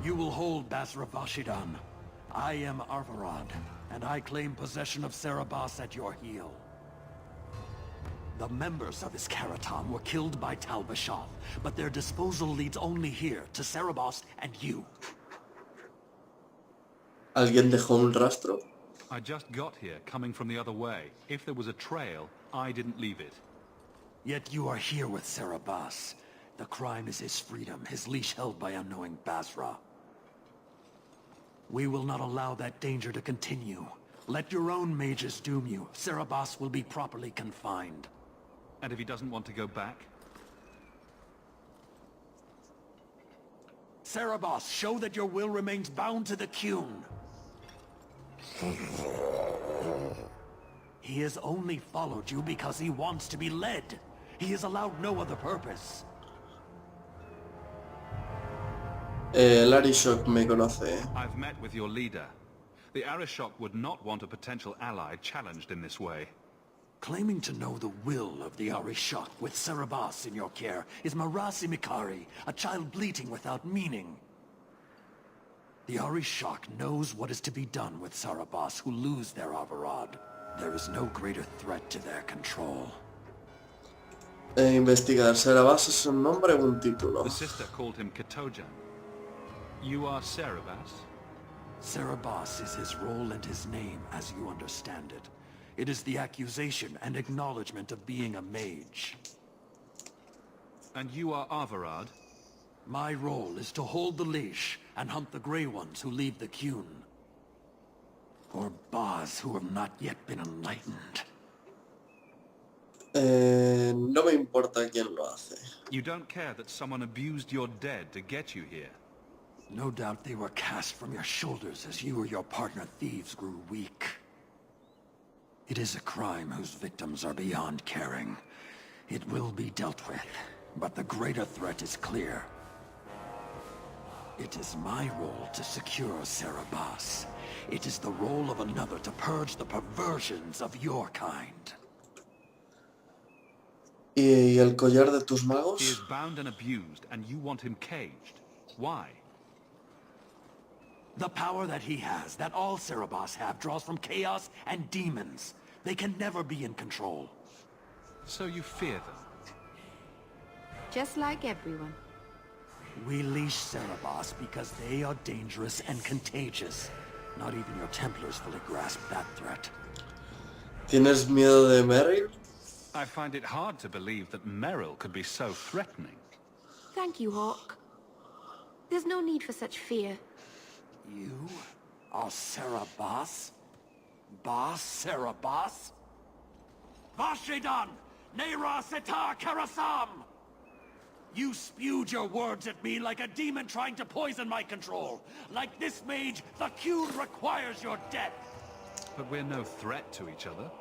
You will hold Basra Vashidan. I am Arvarad, and I claim possession of Serabas at your heel. The members of Iskaratam were killed by Tal Bashar, but their disposal leads only here, to Serabas and you. ¿Alguien dejó un rastro? I just got here, coming from the other way. If there was a trail, I didn't leave it. Yet you are here with Serabas. The crime is his freedom, his leash held by unknowing Basra. We will not allow that danger to continue. Let your own mages doom you. Serabas will be properly confined. And if he doesn't want to go back? Serabas, show that your will remains bound to the Qun. He has only followed you because he wants to be led. He has allowed no other purpose. Arishok me conoce. I've met with your leader. The Arishok would not want a potential ally challenged in this way. Claiming to know the will of the Arishok with Serabas in your care is Marasi Mikari, a child bleating without meaning. The Arishok knows what is to be done with Serabas who lose their Avarad. There is no greater threat to their control. Investigar. Serabas es un nombre o un título. The sister called him Katojan. You are Serabas? Serabas is his role and his name, as you understand it. It is the accusation and acknowledgement of being a mage. And you are Avarad? My role is to hold the leash and hunt the Grey Ones who leave the Qun. Or Baz who have not yet been enlightened. No me importa quién lo hace. You don't care that someone abused your dead to get you here? No doubt they were cast from your shoulders as you or your partner thieves grew weak. It is a crime whose victims are beyond caring. It will be dealt with, but the greater threat is clear. It is my role to secure Serabas. It is the role of another to purge the perversions of your kind. ¿Y el collar de tus He magos? is bound and abused, and you want him caged. Why? The power that he has, that all Serabas have, draws from chaos and demons. They can never be in control. So you fear them? Just like everyone. We leash Serabas because they are dangerous and contagious. Not even your Templars fully grasp that threat. ¿Tienes miedo de Merrill? I find it hard to believe that Merrill could be so threatening. Thank you, Hawk. There's no need for such fear. You are Serabas? Bas Serabas? Vashidan! Neira Setar Karasam! You spewed your words at me like a demon trying to poison my control. Like this mage, the Qun requires your death. But we're no threat to each other.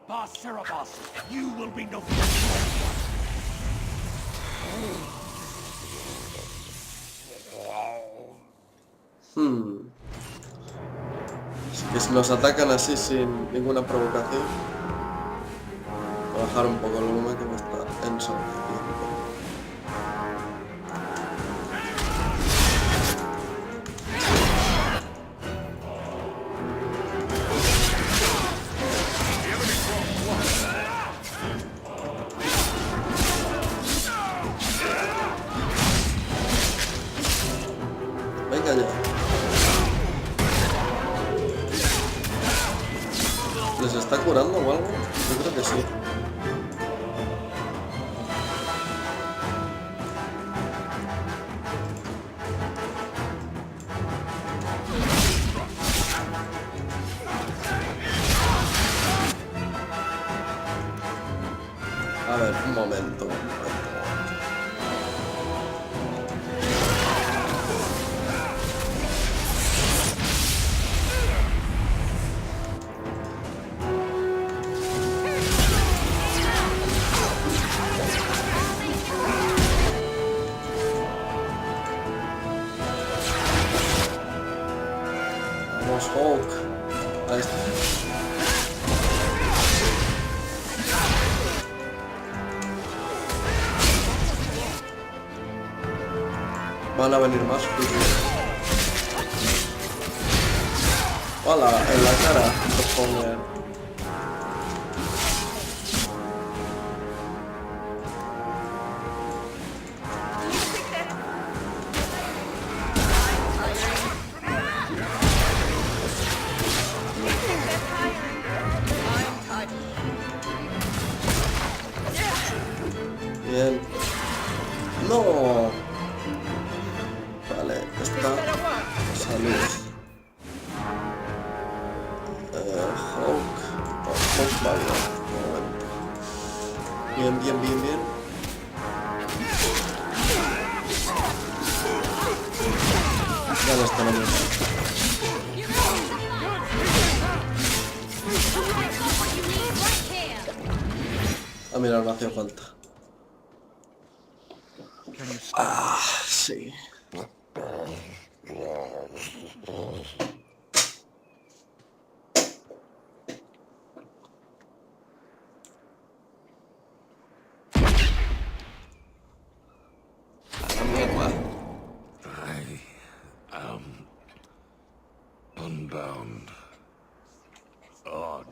Bas Serabas, you will be no threat. Así que si nos atacan así sin ninguna provocación, voy a bajar un poco el volumen que me está ensordeciendo. Venga ya. ¿Les está curando o algo? Yo creo que sí. A ver, un momento. Vamos, Hulk. Ahí está. Van a venir más. Hola, en la cara. Joder. Bien. No. Vale, esta. Salud. Hawk. Oh, Hawk va bien. Un momento. Bien, bien, bien, bien. Ya los tenemos. Ah, mira, no hacía falta. Can you stand? Sí. A la mierda. I am unbound. Odd.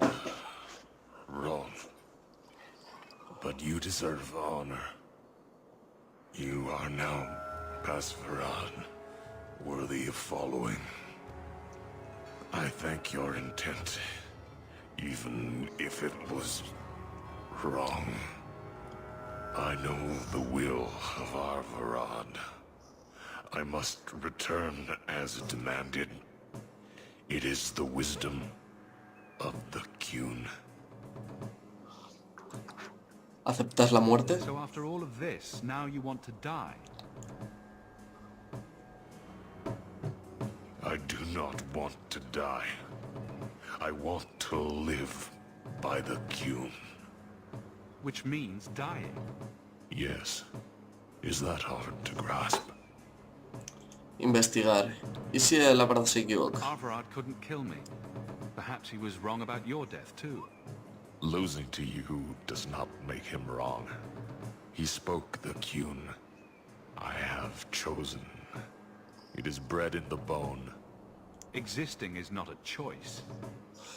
Wrong. But you deserve honor. You are now Pasvaran, worthy of following. I thank your intent, even if it was wrong. I know the will of our Varad. I must return as demanded. It is the wisdom of the Qun. ¿Aceptas la muerte? So after all of this, now you want to die? I do not want to die. I want to live by the Qun. Which means dying. Yes. Is that hard to grasp? Investigar. ¿Y si la verdad se equivoca? Arvarad couldn't kill me. Perhaps he was wrong about your death too. Losing to you does not make him wrong. He spoke the Qun. I have chosen. It is bred in the bone. Existing is not a choice.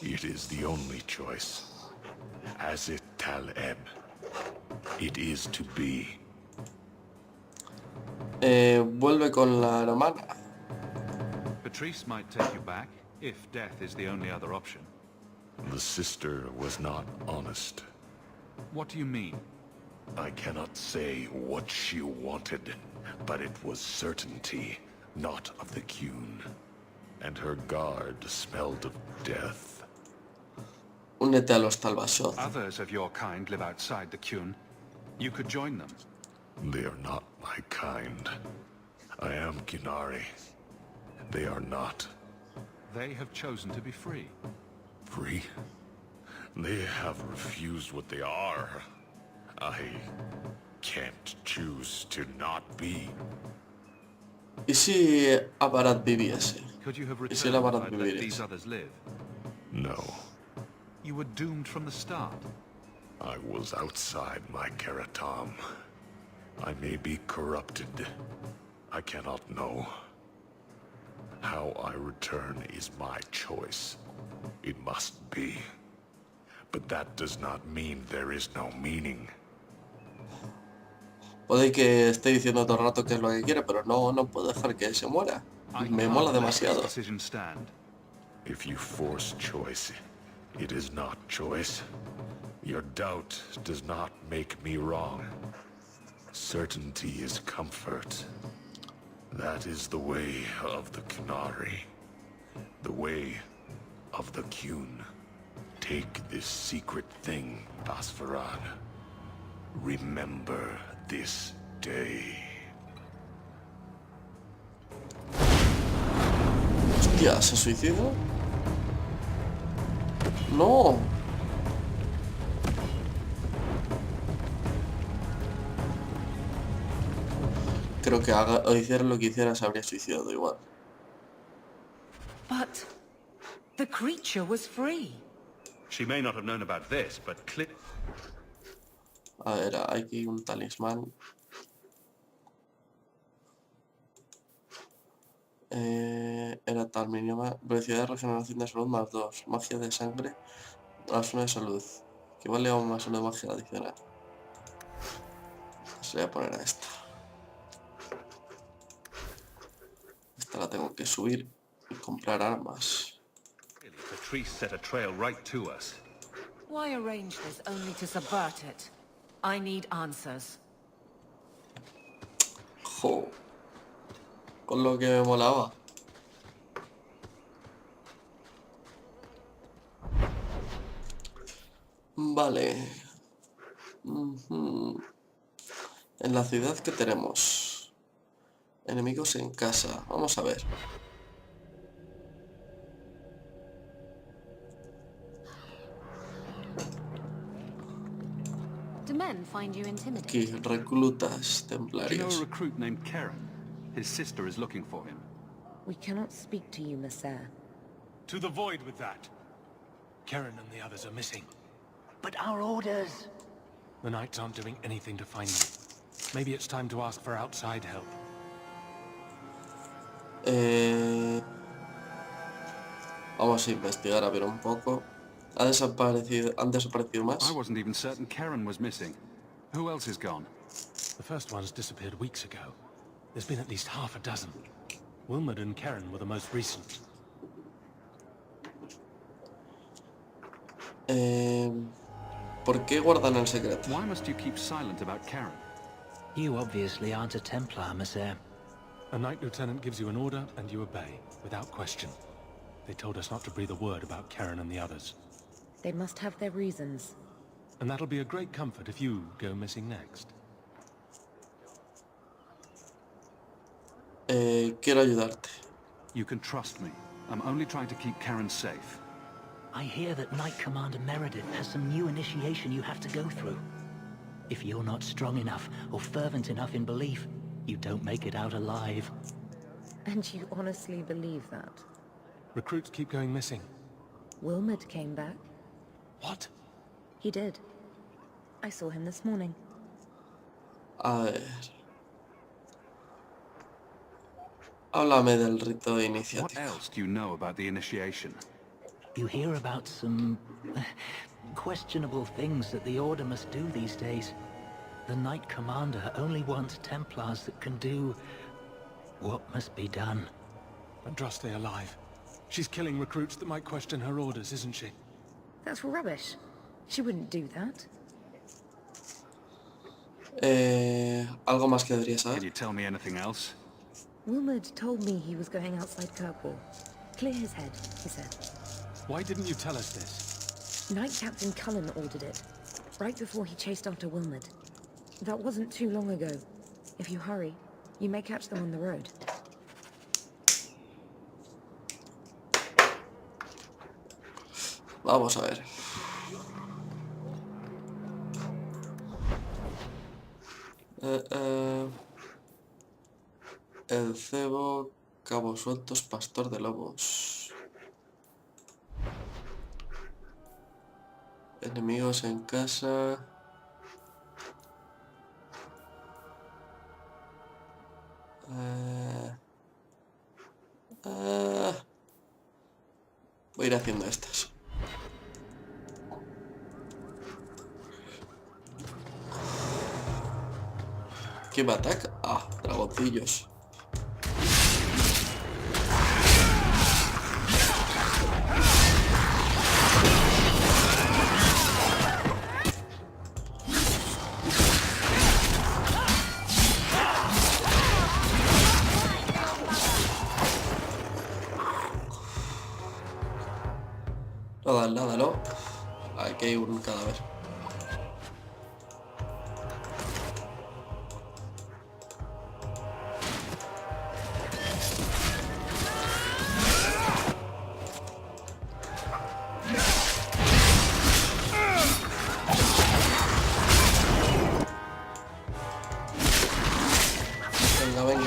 It is the only choice. As it Taleb. It is to be. Vuelve con la hermana. Patrice might take you back, if death is the only other option. The sister was not honest. What do you mean? I cannot say what she wanted, but it was certainty, not of the Qun. And her guard smelled of death. Únete a los Talbashot. Others of your kind live outside the Qun. You could join them. They are not my kind. I am Qunari. They are not. They have chosen to be free. Free? They have refused what they are. I can't choose to not be. ¿Y si Aparat viviese? Could you have ¿Y si returned la if Aparat I'd let these viviese? others live? No. You were doomed from the start. I was outside my Keratam. I may be corrupted. I cannot know. How I return is my choice. It must be. But that does not mean there is no meaning. Puede que esté diciendo todo el rato que es lo que quiere, pero no puedo dejar que se muera. I Me can't mola let this demasiado. decision stand. If you force choice, it is not choice. Your doubt does not make me wrong. Certainty is comfort. That is the way of the Qunari. The way of the Qun. Take this secret thing, Pasvarad. Remember this day. Hostia, ¿se suicidó? No. Creo que haga o hiciera lo que hiciera se habría suicidado igual. But the creature was free. She may not have known about this, but A ver, hay aquí un talismán. Era tal mínima. Velocidad de regeneración de salud más 2. Magia de sangre más 1 de salud. Equivale a un más 1 de magia adicional. Se voy a poner a esta. Esta la tengo que subir y comprar armas. Patrice set a trail right to us. Why arrange this only to subvert it? I need answers. Jo. Con lo que me molaba. Vale. En la ciudad que tenemos. Enemigos en casa. Vamos a ver. Do men find you intimidating? Aquí, reclutas Do you know a templarios. recruit named Karen? His sister is looking for him. We cannot speak to you, Messer. To the void with that. Karen and the others are missing. But our orders... The Knights aren't doing anything to find them. Maybe it's time to ask for outside help. Vamos a investigar a ver un poco. ¿Han desaparecido más? I wasn't even certain Karen was missing. Who else is gone? The first ones disappeared weeks ago. There's been at least half a dozen. Wilmot and Karen were the most recent. ¿Por qué guardan el secreto? Why must you keep silent about Karen? You obviously aren't a Templar, Messer. A Knight Lieutenant gives you an order and you obey, without question. They told us not to breathe a word about Karen and the others. They must have their reasons. And that'll be a great comfort if you go missing next. Quiero ayudarte. You can trust me. I'm only trying to keep Karen safe. I hear that Knight Commander Meredith has some new initiation you have to go through. If you're not strong enough or fervent enough in belief, you don't make it out alive. And you honestly believe that? Recruits keep going missing. Wilmot came back. What? He did. I saw him this morning. A ver. Háblame del rito de What iniciativa. else do you know about the initiation? You hear about some questionable things that the Order must do these days. The Knight Commander only wants Templars that can do what must be done. Andraste alive. She's killing recruits that might question her orders, isn't she? That's rubbish. She wouldn't do that. ¿Algo más que debería Can saber? you tell me anything else? Wilmot told me he was going outside Kirkwall. Clear his head, he said. Why didn't you tell us this? Knight Captain Cullen ordered it, right before he chased after Wilmot. That wasn't too long ago. If you hurry, you may catch them on the road. Vamos a ver. El cebo, cabos sueltos, pastor de lobos. Enemigos en casa. Voy a ir haciendo estas. ¿Qué me ataca? Ah, dragoncillos. Nada, no. Aquí hay un cadáver. Venga.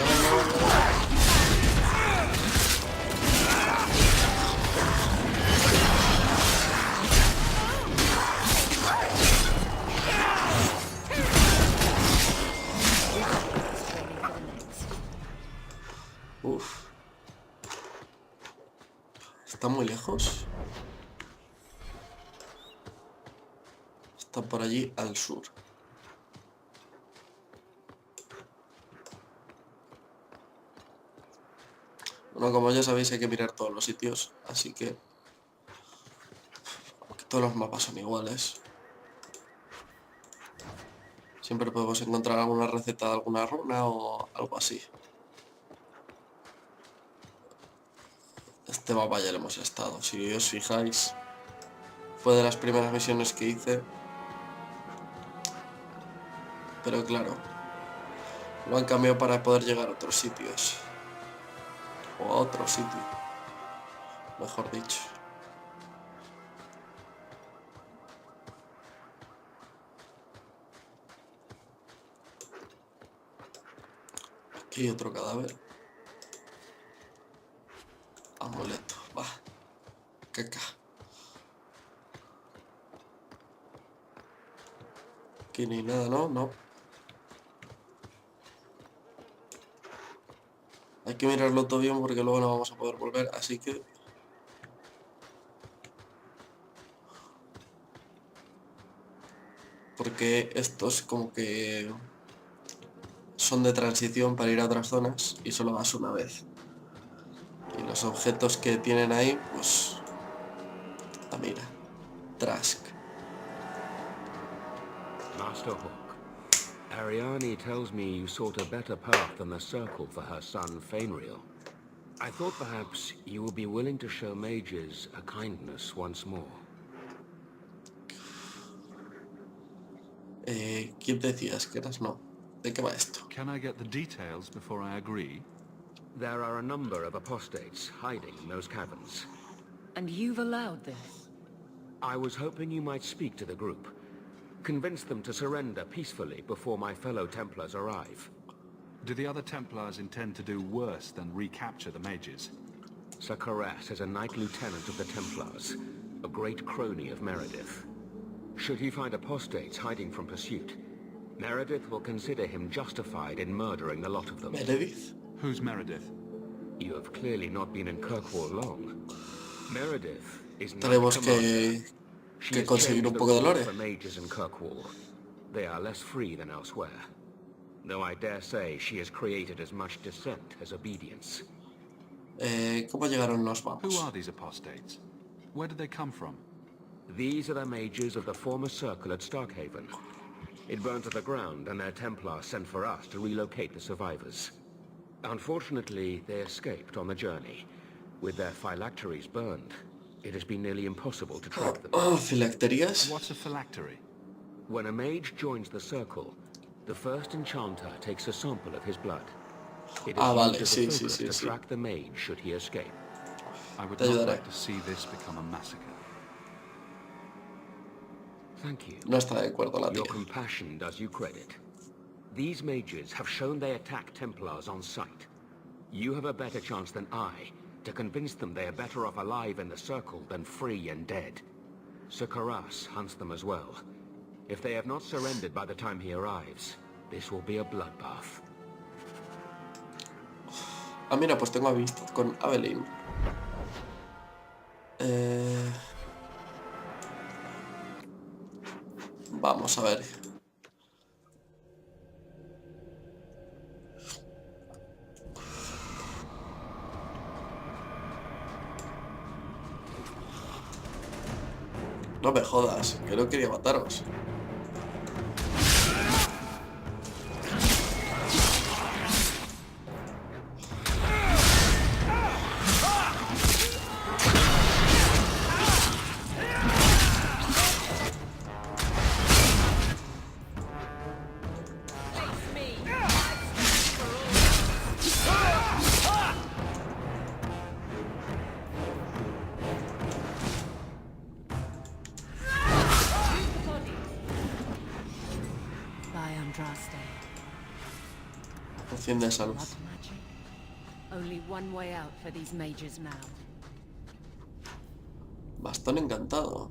¿Está muy lejos? Está por allí al sur. Bueno, como ya sabéis, hay que mirar todos los sitios, así que todos los mapas son iguales. Siempre podemos encontrar alguna receta de alguna runa o algo así. Este mapa ya lo hemos estado, si os fijáis, fue de las primeras misiones que hice. Pero claro, lo han cambiado para poder llegar a otros sitios. O a otro sitio, mejor dicho. Aquí hay otro cadáver. Amuleto, va. Caca. Aquí ni nada, ¿no? No. Hay que mirarlo todo bien porque luego no vamos a poder volver, así que... Porque estos como que son de transición para ir a otras zonas y solo vas una vez. Y los objetos que tienen ahí, pues... Ah, mira. Trask. Master Hawk, Ariane tells me you sought a better path than the Circle for her son Fainriel. I thought perhaps you would be willing to show mages a kindness once more. ¿Quién decías que eras? No. ¿De qué va esto? Can I get the details before I agree? There are a number of apostates hiding in those caverns. And you've allowed this? I was hoping you might speak to the group. Convince them to surrender peacefully before my fellow Templars arrive. Do the other Templars intend to do worse than recapture the mages? Sir Karas is a Knight Lieutenant of the Templars, a great crony of Meredith. Should he find apostates hiding from pursuit, Meredith will consider him justified in murdering the lot of them. ¿Meredith? Who's Meredith? You have clearly not been in Kirkwall long. Meredith is Knight Tenemos Commander. She que has conseguir changed un the poco de rules lore. for mages in Kirkwall. They are less free than elsewhere. Though I dare say she has created as much dissent as obedience. ¿Cómo llegaron los Who mapas? are these apostates? Where did they come from? These are the mages of the former circle at Starkhaven. It burned to the ground, and their Templars sent for us to relocate the survivors. Unfortunately, they escaped on the journey. With their phylacteries burned, it has been nearly impossible to track them. Oh, filacterías. What's a phylactery? When a mage joins the circle, the first enchanter takes a sample of his blood. It is Vale, used as sí, a sí, focus sí, to sí. track the mage should he escape. I would Te not ayudaré. like to see this become a massacre. Thank you. No está de acuerdo la Your tía. compassion does you credit. These mages have shown they attack Templars on sight. You have a better chance than I to convince them they are better off alive in the circle than free and dead. Sir Karas hunts them as well. If they have not surrendered by the time he arrives, this will be a bloodbath. Ah, mira, pues tengo amistad con Evelyn. Vamos a ver. No me jodas, que no quería mataros. Poción de salud. Blood magic? Only one way out for these mages now. Bastón encantado.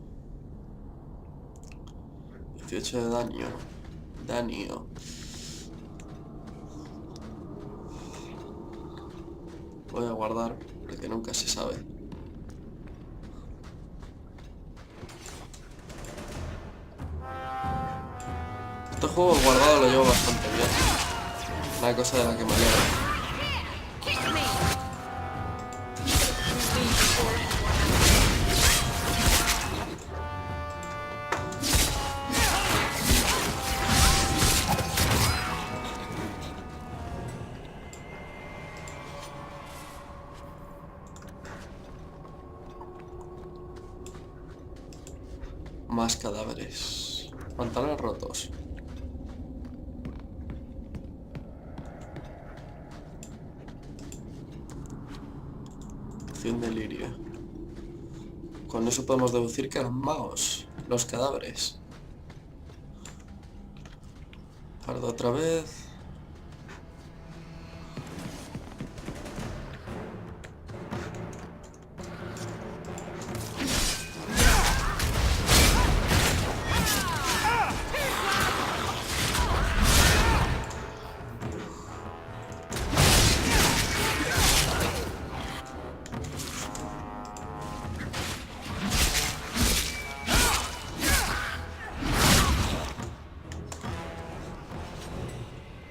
18 de daño. Daño. Voy a guardar porque nunca se sabe. Este juego el guardado lo llevo bastante bien. Una cosa de la que me alegra. Más cadáveres. Pantalones rotos. Poción de lirio. Con eso podemos deducir que eran magos, los cadáveres. Guardo otra vez.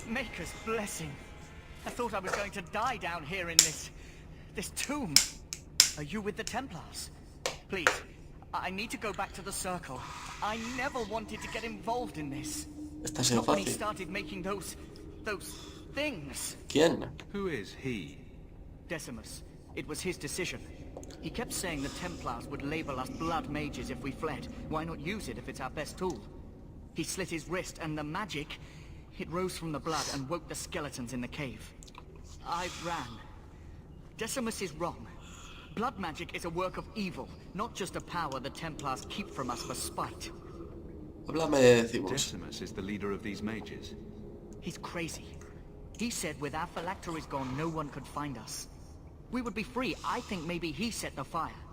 Maker's blessing. I thought I was going to die down here in this tomb. Are you with the Templars? Please, I need to go back to the Circle. I never wanted to get involved in this. Está siendo Not when he fácil. started making those things. ¿Quién? Who is he? Decimus. It was his decision. He kept saying the Templars would label us blood mages if we fled. Why not use it if it's our best tool? He slit his wrist, and the magic, it rose from the blood and woke the skeletons in the cave. I ran. Decimus is wrong. Blood magic is a work of evil, not just a power the Templars keep from us for spite. Háblame de Decimus. Decimus is the leader of these mages. He's crazy. He said with our phylacteries gone, no one could find us. We would be free. I think maybe he set the fire.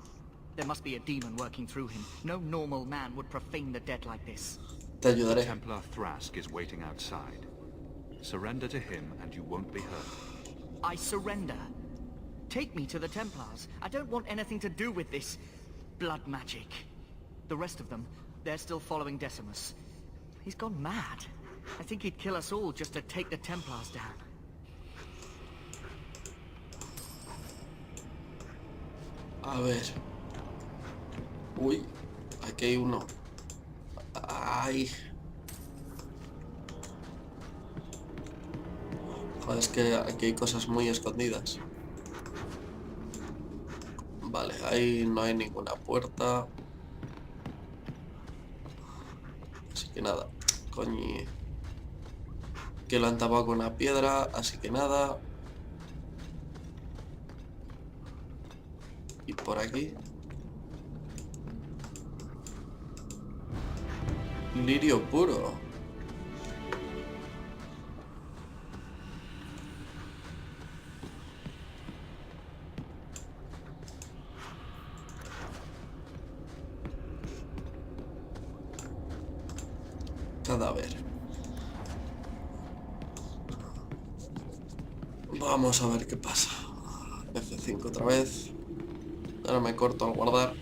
There must be a demon working through him. No normal man would profane the dead like this. Te ayudaré. Templar Thrask is waiting outside. Surrender to him and you won't be hurt. I surrender. Take me to the Templars. I don't want anything to do with this blood magic. The rest of them, they're still following Decimus. He's gone mad. I think he'd kill us all just to take the Templars down. A ver. Uy, aquí hay uno. Ay. Joder, es que aquí hay cosas muy escondidas. Vale, ahí no hay ninguna puerta. Así que nada. Coño. Que lo han tapado con una piedra, así que nada. Y por aquí. Lirio puro. Cadáver. Vamos a ver qué pasa. F5 otra vez. Ahora me corto al guardar.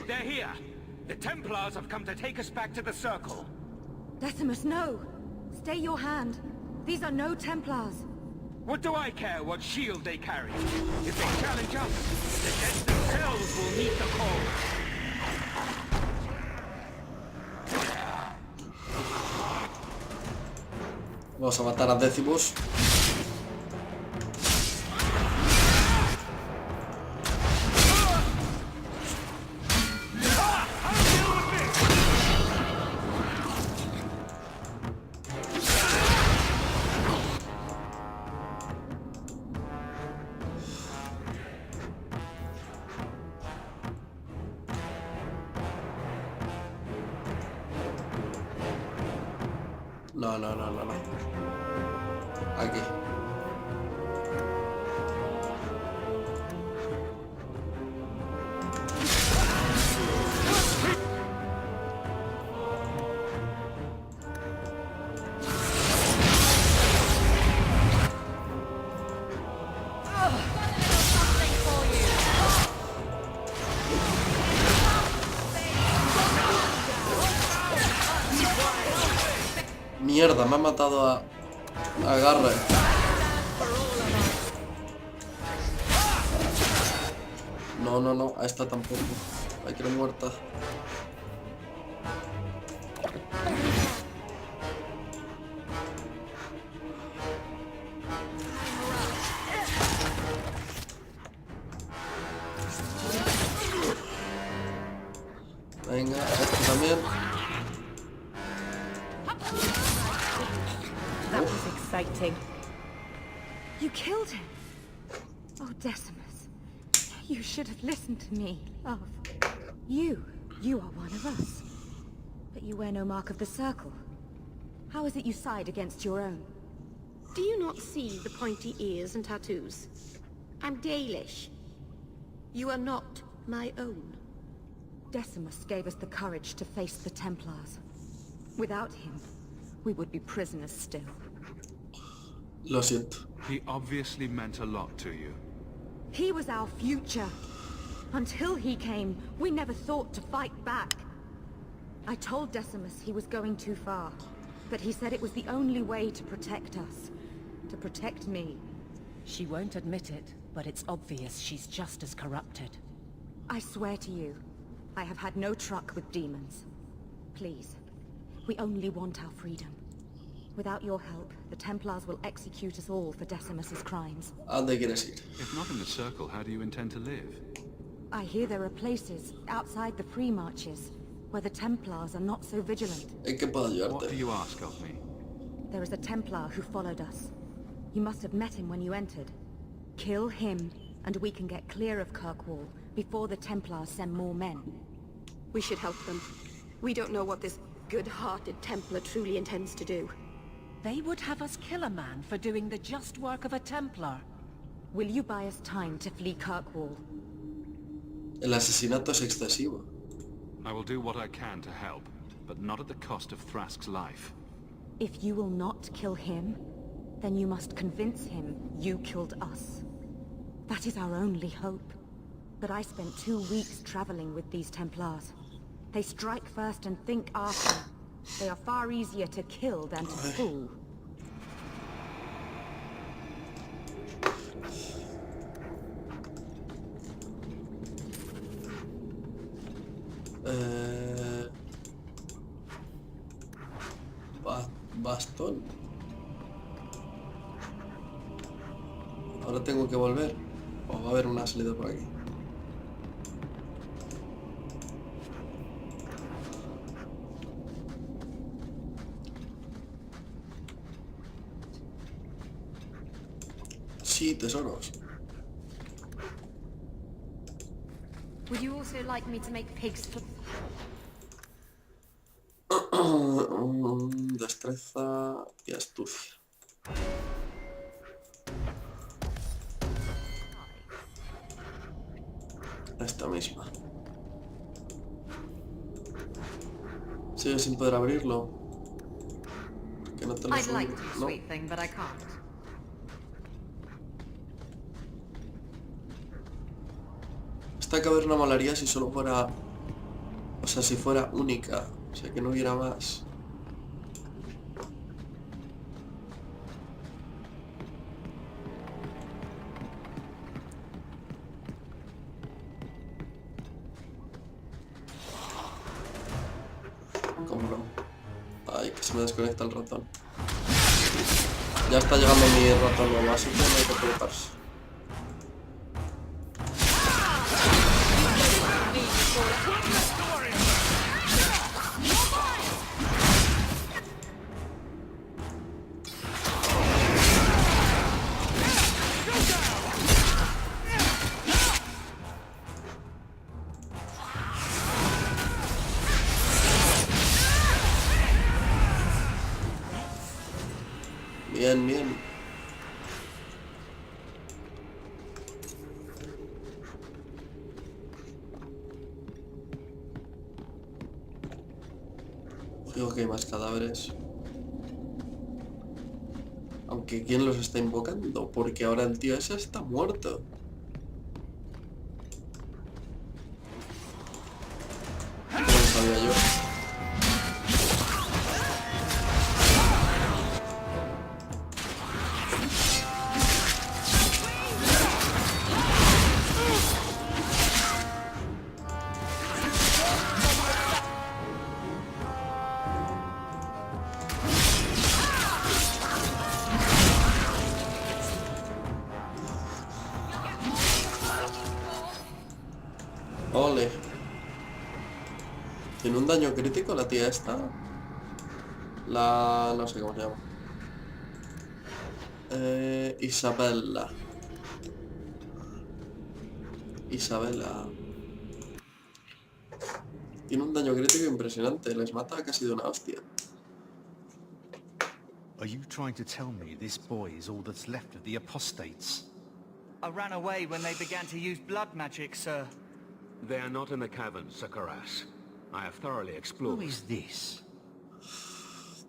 They're here. The Templars have come to take us back to the Circle. Decimus, no! Stay your hand. These are no Templars. What do I care what shield they carry? If they challenge us, the dead themselves will meet the call. Vamos a matar a Decimus. No. Aquí. Mierda, me ha matado a Garra. No, no, no, a esta tampoco. Hay que ir muerta. Venga, este también. That was exciting. You killed him. Oh, Decimus. You should have listened to me, love. You are one of us. But you wear no mark of the circle. How is it you side against your own? Do you not see the pointy ears and tattoos? I'm Dalish. You are not my own. Decimus gave us the courage to face the Templars. Without him, we would be prisoners still. Lo siento. He obviously meant a lot to you. He was our future. Until he came, we never thought to fight back. I told Decimus he was going too far, but he said it was the only way to protect us. To protect me. She won't admit it, but it's obvious she's just as corrupted. I swear to you, I have had no truck with demons. Please, we only want our freedom. Without your help, the Templars will execute us all for Decimus's crimes. ¿A dónde quieres ir? If not in the circle, how do you intend to live? I hear there are places outside the free marches where the Templars are not so vigilant. ¿En qué puedo What do ayudarte? you ask of me? There is a Templar who followed us. You must have met him when you entered. Kill him, and we can get clear of Kirkwall before the Templars send more men. We should help them. We don't know what this good-hearted Templar truly intends to do. They would have us kill a man for doing the just work of a Templar. Will you buy us time to flee Kirkwall? El asesinato es excesivo. I will do what I can to help, but not at the cost of Thrask's life. If you will not kill him, then you must convince him you killed us. That is our only hope. But I spent 2 weeks traveling with these Templars. They strike first and think after. They are far easier to kill than to fool. Bastón. Ahora tengo que volver. O va a haber una salida por aquí. Sí, tesoros. Would you also like me to make pigs for... Destreza y astucia. Esta misma. Sigue sin poder abrirlo. Que no te lo I'd like to, no. sweet thing, but I can't. Esta caverna molaría si solo fuera... O sea, si fuera única. O sea, que no hubiera más. ¿Cómo no? Ay, que se me desconecta el ratón. Ya está llegando mi ratón nuevo, así que no hay que preocuparse. Bien, bien. Digo que hay más cadáveres. Aunque ¿quién los está invocando? Porque ahora el tío ese está muerto. ¿Cómo lo sabía yo? Tiene un daño crítico la tía esta. La... no sé cómo se llama. Isabella. Tiene un daño crítico impresionante. Les mata casi de una hostia. Are you trying to tell me this boy is all that's left of the apostates? I ran away when they began to use blood magic, sir. They are not in the caverns, Sakaras. I have thoroughly explored. Who is this?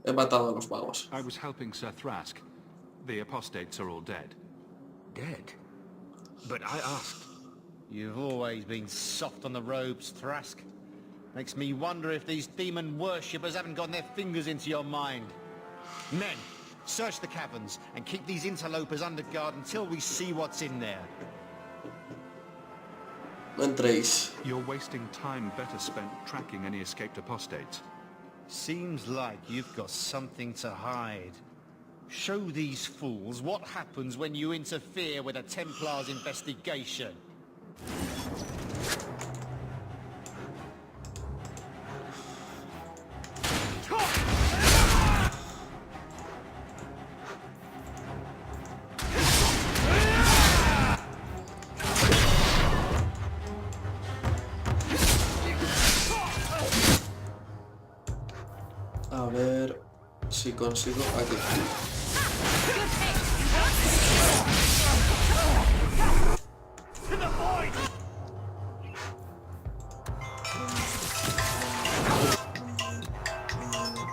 He matado a los magos. I was helping Sir Thrask. The apostates are all dead. Dead? But I asked. You've always been soft on the robes, Thrask. Makes me wonder if these demon worshippers haven't gotten their fingers into your mind. Men, search the caverns and keep these interlopers under guard until we see what's in there. No entréis. You're wasting time better spent tracking any escaped apostates. Seems like you've got something to hide. Show these fools what happens when you interfere with a Templar's investigation. A ver si consigo aquí.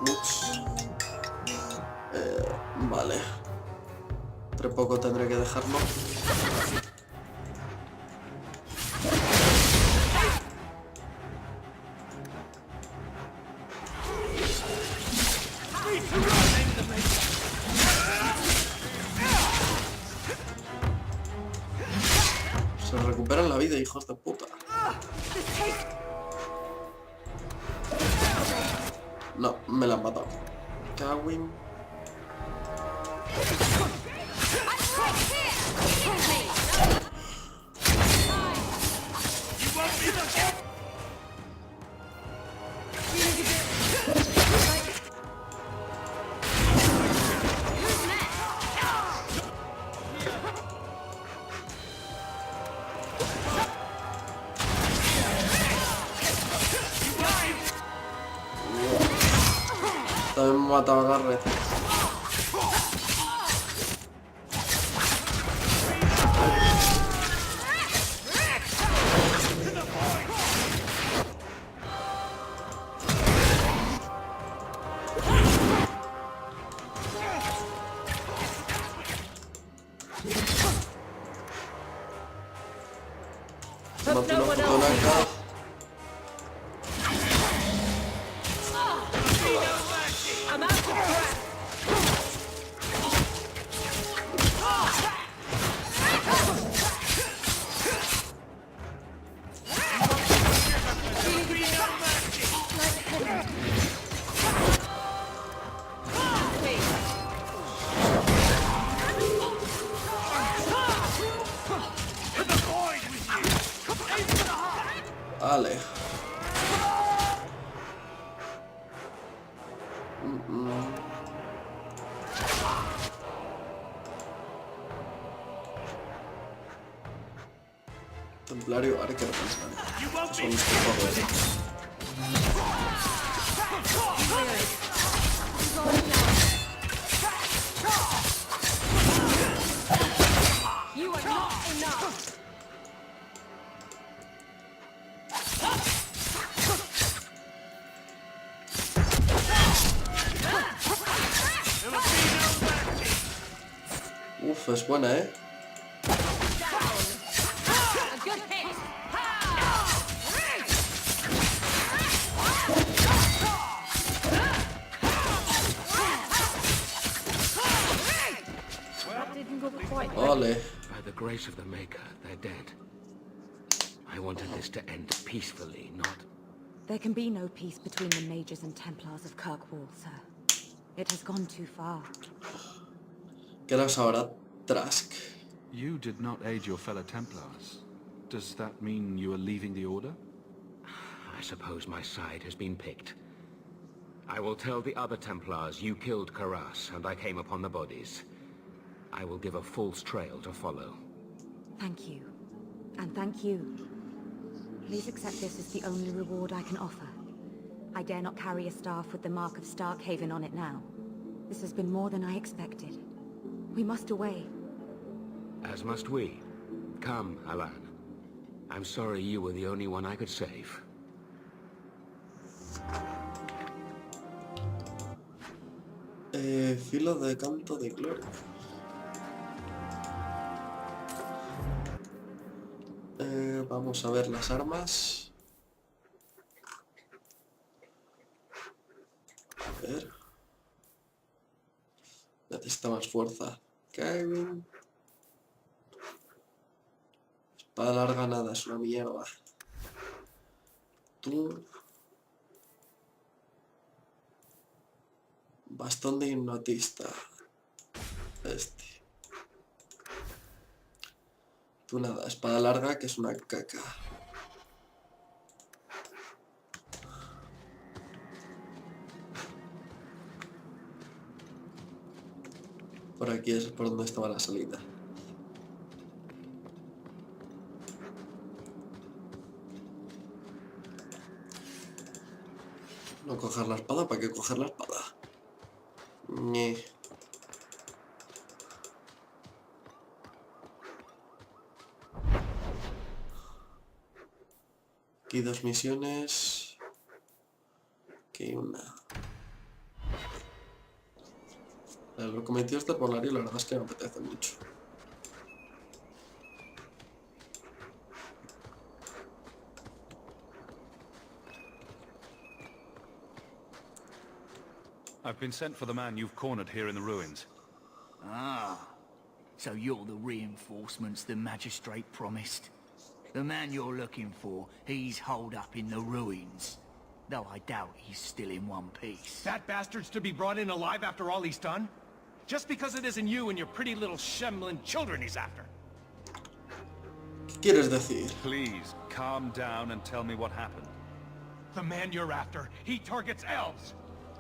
Ups. Vale. Entre poco tendré que dejarlo. Se recuperan la vida, hijos de puta. No, me la han matado. Cawin. También me ha matado a Garrett. Mato una fotonaca. Vale. Templario arquero. Son los que You are not enough. Uf, es buena, ¿eh? Ole. By the grace of the Maker, they're dead. I wanted this to end peacefully, not... There can be no peace between the mages and Templars of Kirkwall, sir. It has gone too far. ¿Qué harás ahora, Trask? You did not aid your fellow Templars. Does that mean you are leaving the Order? I suppose my side has been picked. I will tell the other Templars you killed Karas and I came upon the bodies. I will give a false trail to follow. Thank you. And thank you. Please accept this as the only reward I can offer. I dare not carry a staff with the mark of Starkhaven on it now. This has been more than I expected. We must away. As must we. Come, Alan. I'm sorry you were the only one I could save. Filo de canto de gloria. Vamos a ver las armas. A ver. Necesita más fuerza. Kevin. Espada larga nada, es una mierda. Tú. Bastón de hipnotista. Este. Tú nada, espada larga que es una caca. Por aquí es por donde estaba la salida. No coger la espada, ¿para qué coger la espada? Ñe. Aquí 2 misiones. Aquí una. Lo cometido este arbolario, la verdad es que me apetece mucho. I've been sent for the man you've cornered here in the ruins. Ah, so you're the reinforcements the magistrate promised. The man you're looking for, he's holed up in the ruins. Though I doubt he's still in one piece. That bastard's to be brought in alive after all he's done? Just because it isn't you and your pretty little Shemlin children he's after. ¿Qué quieres decir? Please, calm down and tell me what happened. The man you're after, he targets elves.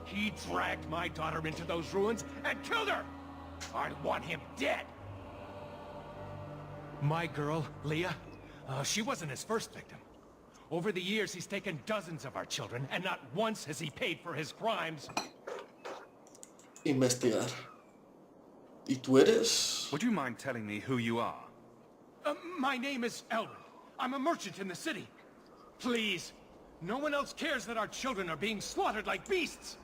He dragged my daughter into those ruins and killed her! I want him dead! My girl, Leah, she wasn't his first victim. Over the years, he's taken dozens of our children, and not once has he paid for his crimes. Investigar. ¿Y tú eres? Would you mind telling me who you are? My name is Elrin. I'm a merchant in the city. Please, no one else cares that our children are being slaughtered like beasts.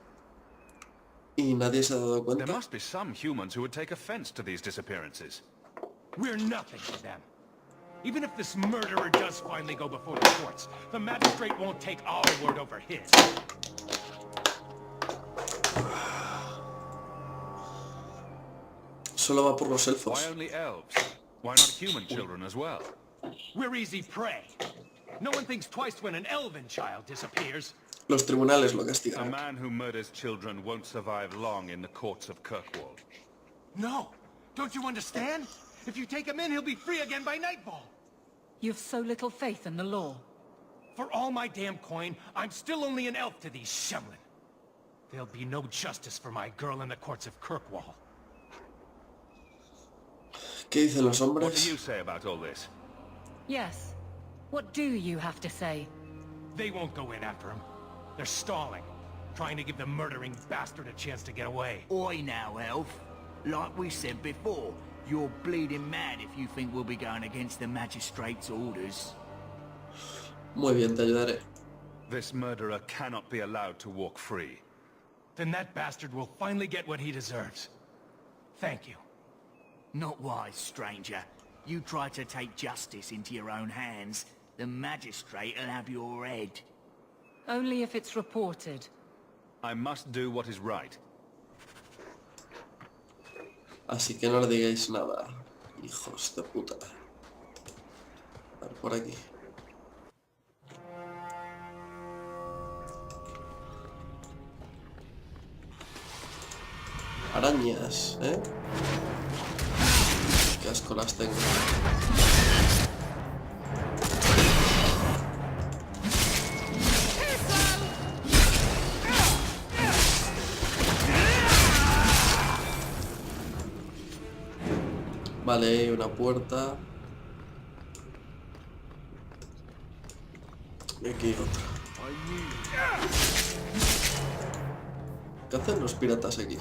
¿Y nadie se ha dado There cuenta? must be some humans who would take offense to these disappearances. We're nothing to them. Even if this murderer does finally go before the courts, the magistrate won't take our word over his. Solo va por los Why elfos. only elves? Why not human children as well? We're easy prey. No one thinks twice when an elven child disappears. Los tribunales lo A castigan. man who murders children won't survive long in the courts of Kirkwall. No! Don't you understand? If you take him in, he'll be free again by nightfall. You've so little faith in the law. For all my damn coin, I'm still only an elf to these Shemlin. There'll be no justice for my girl in the courts of Kirkwall. ¿Qué dicen los What do hombres? you say about all this? Yes. What do you have to say? They won't go in after him. They're stalling, trying to give the murdering bastard a chance to get away. Oi now, elf. Like we said before, you're bleeding mad if you think we'll be going against the magistrate's orders. Muy bien, te ayudaré. This murderer cannot be allowed to walk free. Then that bastard will finally get what he deserves. Thank you. Not wise, stranger. You try to take justice into your own hands, the magistrate'll have your head. Only if it's reported. I must do what is right. Así que no le digáis nada, hijos de puta. A ver, por aquí. Arañas, ¿eh? Qué asco las tengo. Vale, hay una puerta. Y aquí hay otra. ¿Qué hacen los piratas aquí?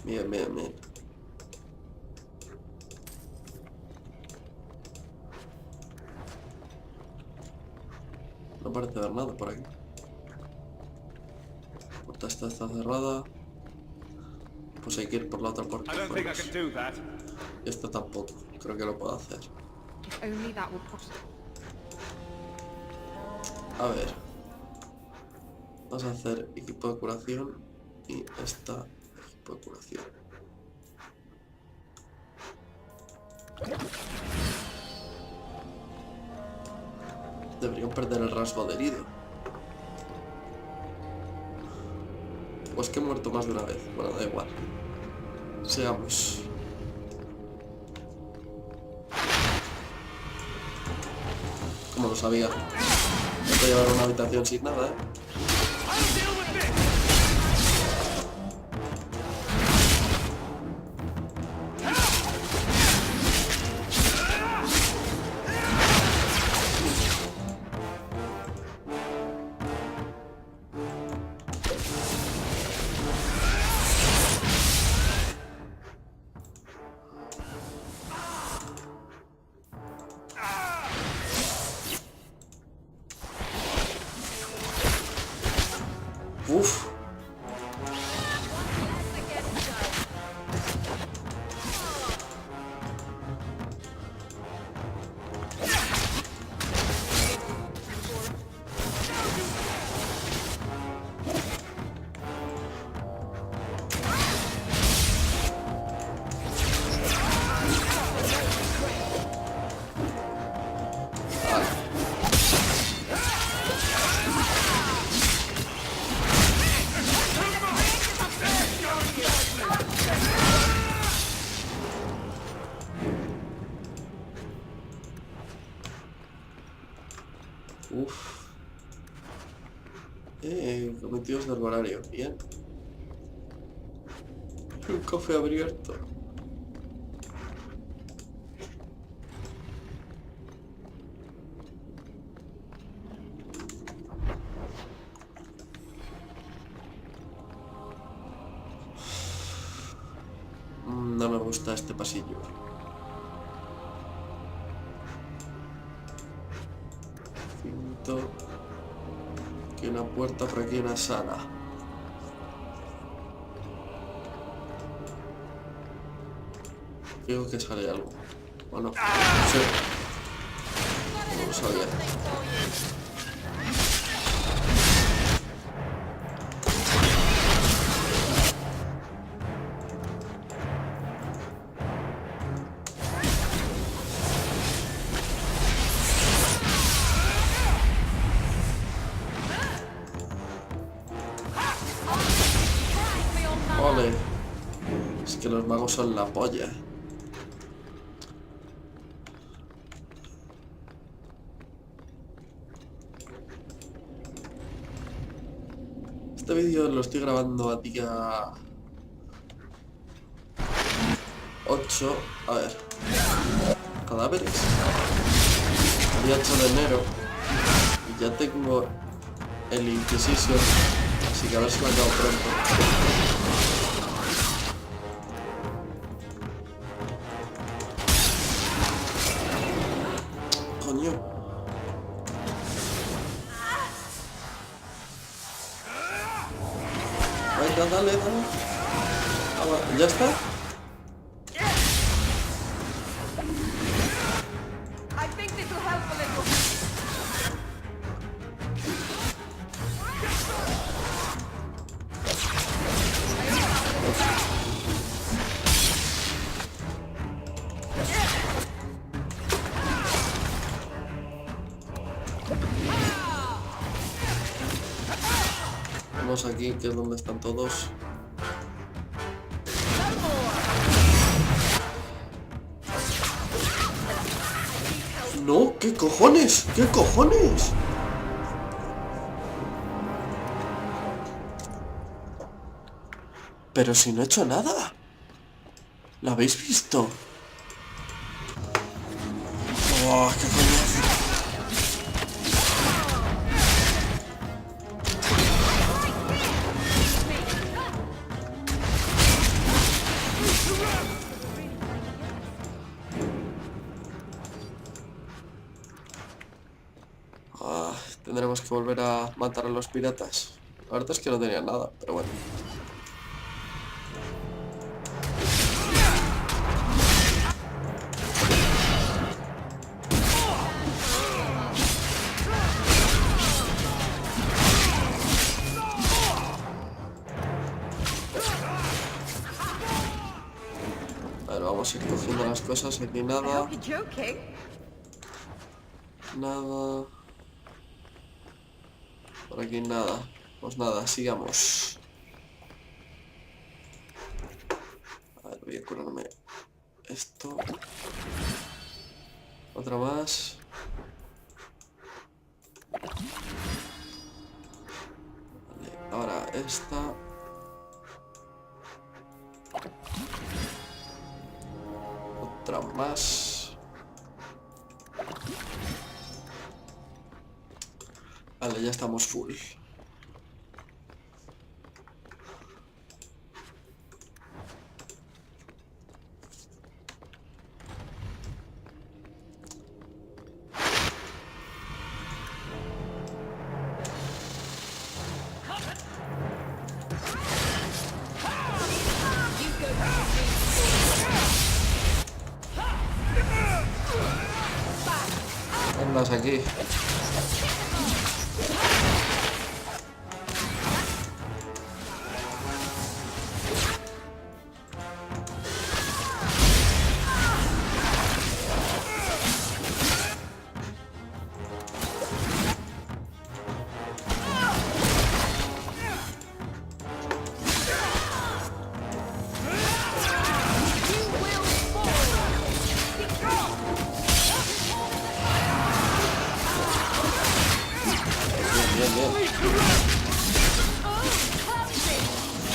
Bien, bien, bien. No parece haber nada por aquí. La puerta está cerrada. Pues hay que ir por la otra puerta. Y esta tampoco. Creo que lo puedo hacer. If only that were possible. A ver. Vamos a hacer equipo de curación. Y esta equipo de curación. Deberían perder el rasgo de herido. Pues que he muerto más de una vez. Bueno, da igual. Sigamos. Como lo sabía. No te llevar a una habitación sin nada, ¿eh? Uf. Uf. Cometidos del horario. Bien. Un cofre abierto. No me gusta este pasillo. Aquí una puerta, por aquí una sala. Creo que sale algo. ¿O no? Sí. No lo sabía. Ole. Es que los magos son la polla. Este vídeo lo estoy grabando a día 8. A ver. Cadáveres. Día 8 de enero. Y ya tengo el Inquisition. Así que a ver si lo acabo pronto. Coño. Venga, dale, dale. Ah, bueno, ¿ya está? Vamos aquí, que es donde están todos. ¡No! ¿Qué cojones? ¿Qué cojones? Pero si no he hecho nada. ¿Lo habéis visto? ¡Oh, qué coñazo! Tendremos que volver a matar a los piratas. La verdad es que no tenían nada, pero bueno. A ver, vamos a ir cogiendo las cosas. Aquí nada. Nada. Por aquí nada. Pues nada, sigamos. A ver, voy a curarme esto. Otra más. Vale, ahora esta. Otra más. Vale, ya estamos full. Andas aquí.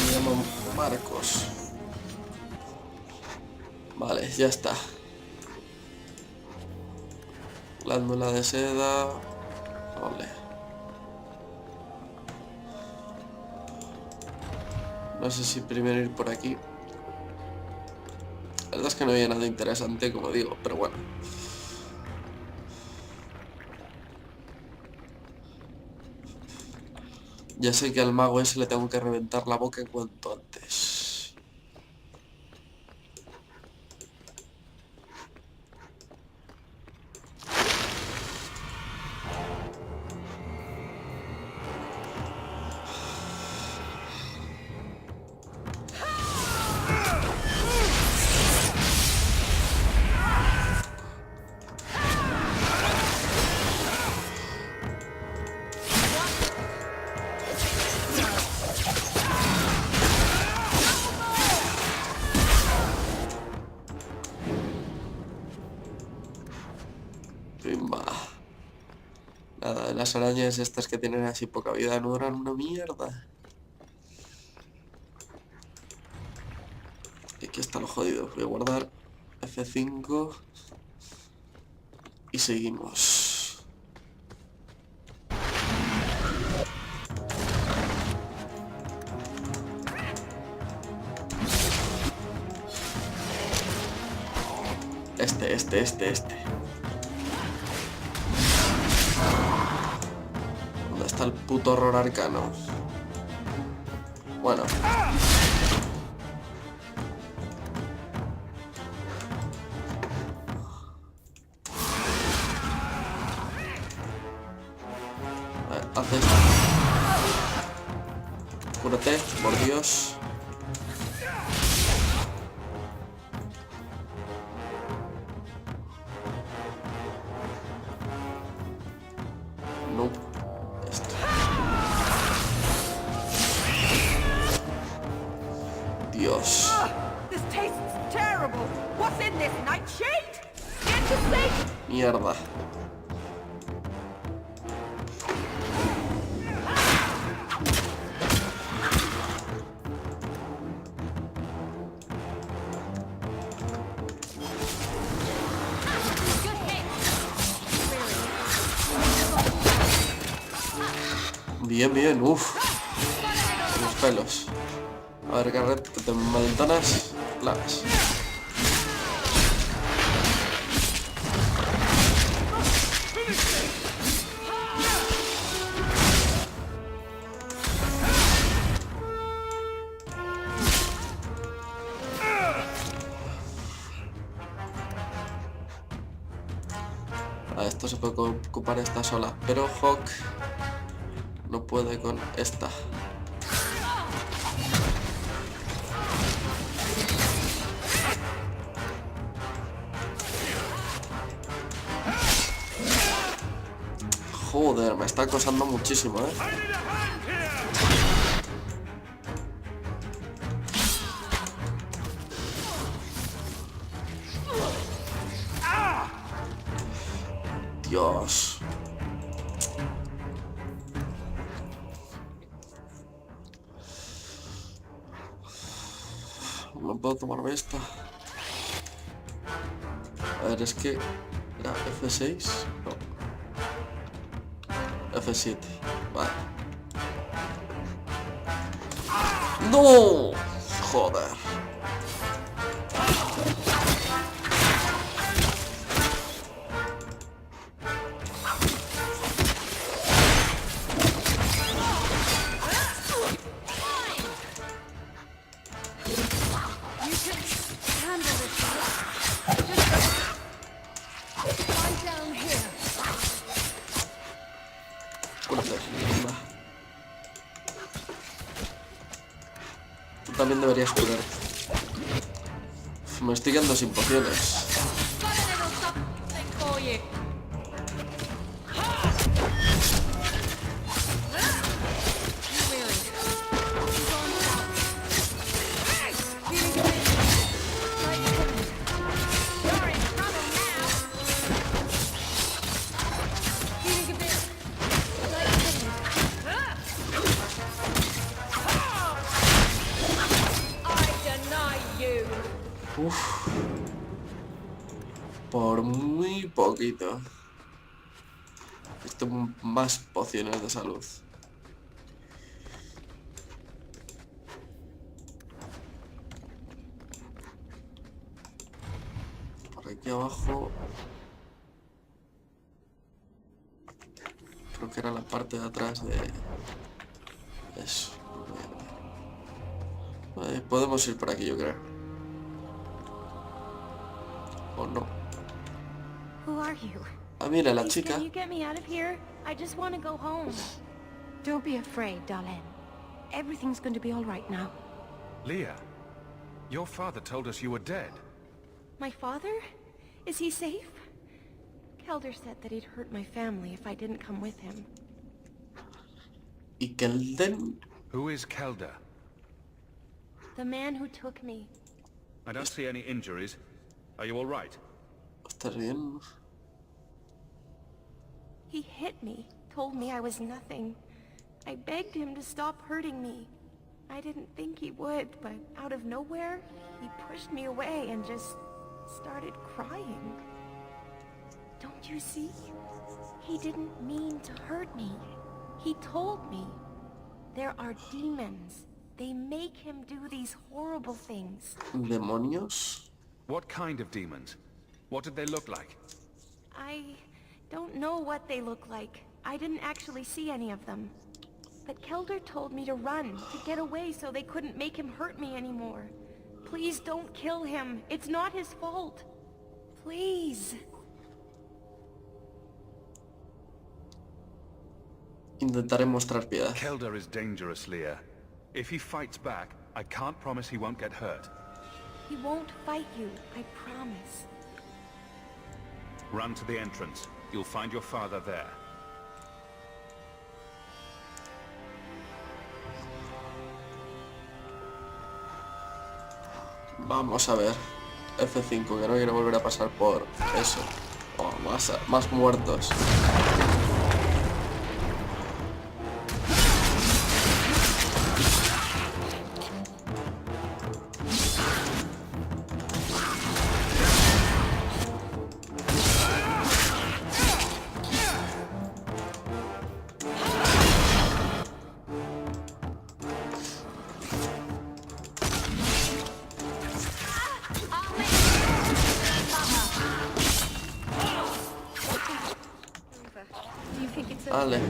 Me llamo Marcos. Vale, ya está. Glándula de seda. Vale. No sé si primero ir por aquí. La verdad es que no había nada interesante, como digo, pero bueno. Ya sé que al mago ese le tengo que reventar la boca en cuanto antes. Pimba. Nada, las arañas estas que tienen así poca vida no duran una mierda. Y aquí está lo jodido. Voy a guardar F5 y seguimos. Este. ¿Dónde está el puto horror arcano? Bueno. Haz esto. Cúrate, por Dios. No. Esto. Mierda. Bien, bien, uff. Los pelos. A ver, Garret, que te ventanas claras. Esto se puede ocupar esta sola, pero Hawk no puede con esta. Joder, me está acosando muchísimo, ¿eh? Dios. No puedo tomarme esta. A ver, es que... ¿Era F6? No. F7. Vale. ¡No! Joder. Tú también deberías curar. Me estoy quedando sin pociones. Uf. Por muy poquito. Esto más pociones de salud. Por aquí abajo. Creo que era la parte de atrás de... Eso. Vale, podemos ir por aquí, yo creo. ¿O no? Who are you? Ah, mira, la Please, chica. can you get me out of here? I just want to go home. Don't be afraid, darling. Everything's going to be all right now. Leah, your father told us you were dead. My father? Is he safe? Kelder said that he'd hurt my family if I didn't come with him. ¿Y Kelden? Who is Kelder? The man who took me. I don't see any injuries. Are you all right? ¿Estás bien? He hit me, told me I was nothing. I begged him to stop hurting me. I didn't think he would, but out of nowhere, he pushed me away and just started crying. Don't you see? He didn't mean to hurt me. He told me. There are demons. They make him do these horrible things. ¿Demonios? What kind of demons? What did they look like? I don't know what they look like. I didn't actually see any of them. But Kelder told me to run, to get away so they couldn't make him hurt me anymore. Please don't kill him. It's not his fault. Please. Intentaré mostrar piedad. Kelder is dangerous, Leah. If he fights back, I can't promise he won't get hurt. He won't fight you, I promise. Run to the entrance. You'll find your father there. Vamos a ver. F5, que no quiero volver a pasar por eso. Oh, Más muertos. Vale.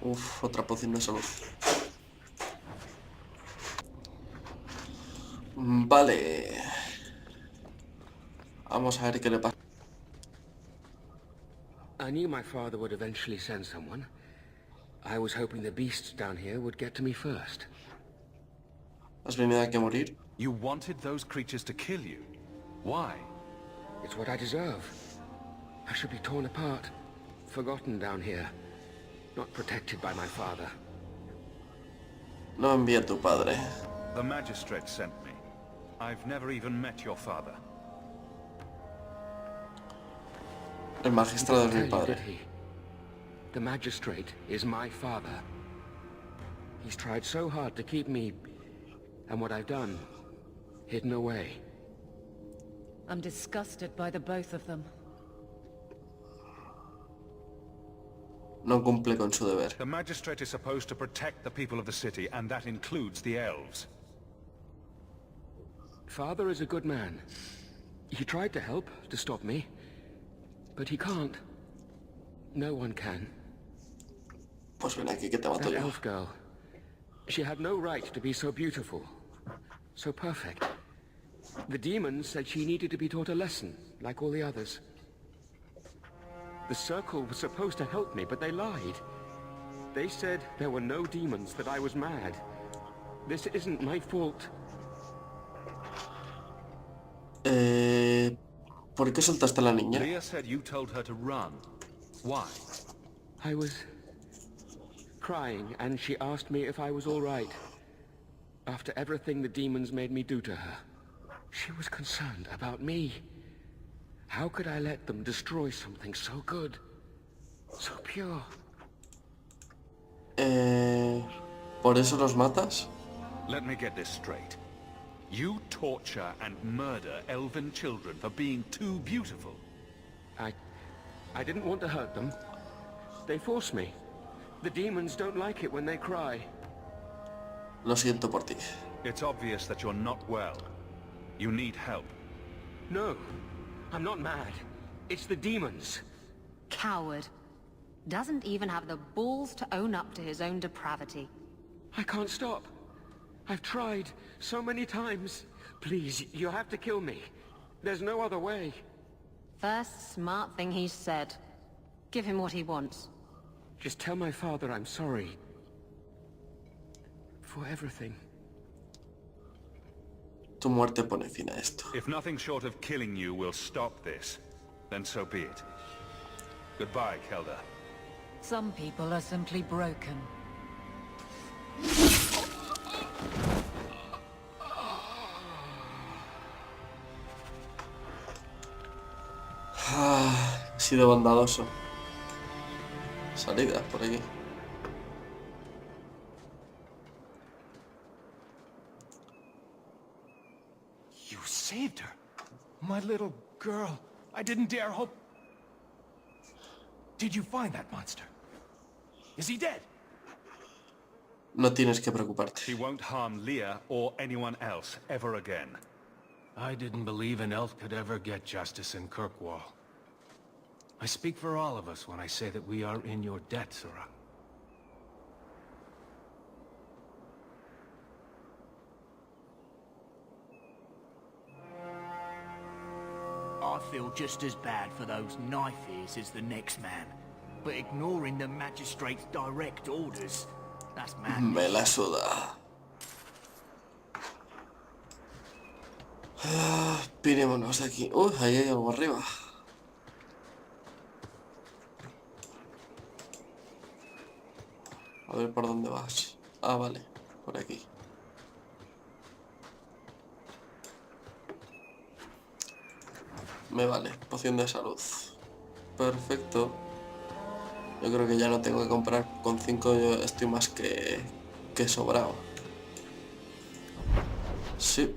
Uf, otra poción de salud. Vale. Vamos a ver qué le pasa. I knew my father would eventually send someone. I was hoping the beasts down here would get to me first. ¿Has venido aquí a morir? You wanted those creatures to kill you. Why? It's what I deserve. I should be torn apart, forgotten down here, not protected by my father. No envía a tu padre. The magistrate sent me. I've never even met your father. El magistrado es mi Tell you, padre. did he? The magistrate is my father. He's tried so hard to keep me, and what I've done, hidden away. I'm disgusted by the both of them. No cumple con su deber. The magistrate is supposed to protect the people of the city, and that includes the elves. Father is a good man. He tried to help, to stop me. But he can't. No one can. Pues ven aquí que te mato That yo. elf girl. She had no right to be so beautiful. So perfect. The demons said she needed to be taught a lesson, like all the others. The circle was supposed to help me, but they lied. They said there were no demons, that I was mad. This isn't my fault. ¿Por qué soltaste a la niña? Leah said you told her to run. Why? I was crying, and she asked me if I was all right. After everything the demons made me do to her. She was concerned about me. How could I let them destroy something so good? So pure? ¿Por eso los matas? Let me get this straight. You torture and murder elven children for being too beautiful. I didn't want to hurt them. They forced me. The demons don't like it when they cry. Lo siento por ti. It's obvious that you're not well. You need help. No, I'm not mad. It's the demons. Coward. Doesn't even have the balls to own up to his own depravity. I can't stop. I've tried so many times. Please, you have to kill me. There's no other way. First smart thing he's said. Give him what he wants. Just tell my father I'm sorry. For everything. Tu muerte pone fin a esto. If nothing short of killing you will stop this, then so be it. Goodbye, Kelda. Some people are simply broken. He sido bondadoso. Salida por aquí. You saved her. My little girl. I didn't dare hope... Did you find that monster? Is he dead? No tienes que preocuparte. He won't harm Leah or anyone else ever again. I didn't believe an elf could ever get justice in Kirkwall. I speak for all of us when I say that we are in your debt, Sirrah. I feel just as bad for those knife ears as the next man. But ignoring the magistrate's direct orders, that's madness. Me la suda. Pirémonos de aquí. Uy, ahí hay algo arriba. A ver por dónde vas. Ah, vale. Por aquí. Me vale, poción de salud. Perfecto. Yo creo que ya no tengo que comprar. Con 5 yo estoy más que sobrado. Sí.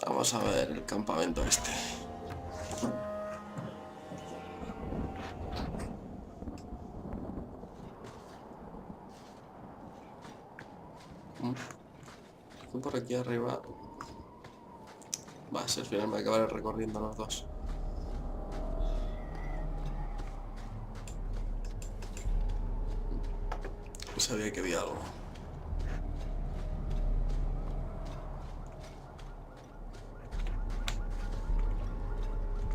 Vamos a ver el campamento este. Por aquí arriba. Va, si al final me acabaré recorriendo los dos. Sabía que había algo.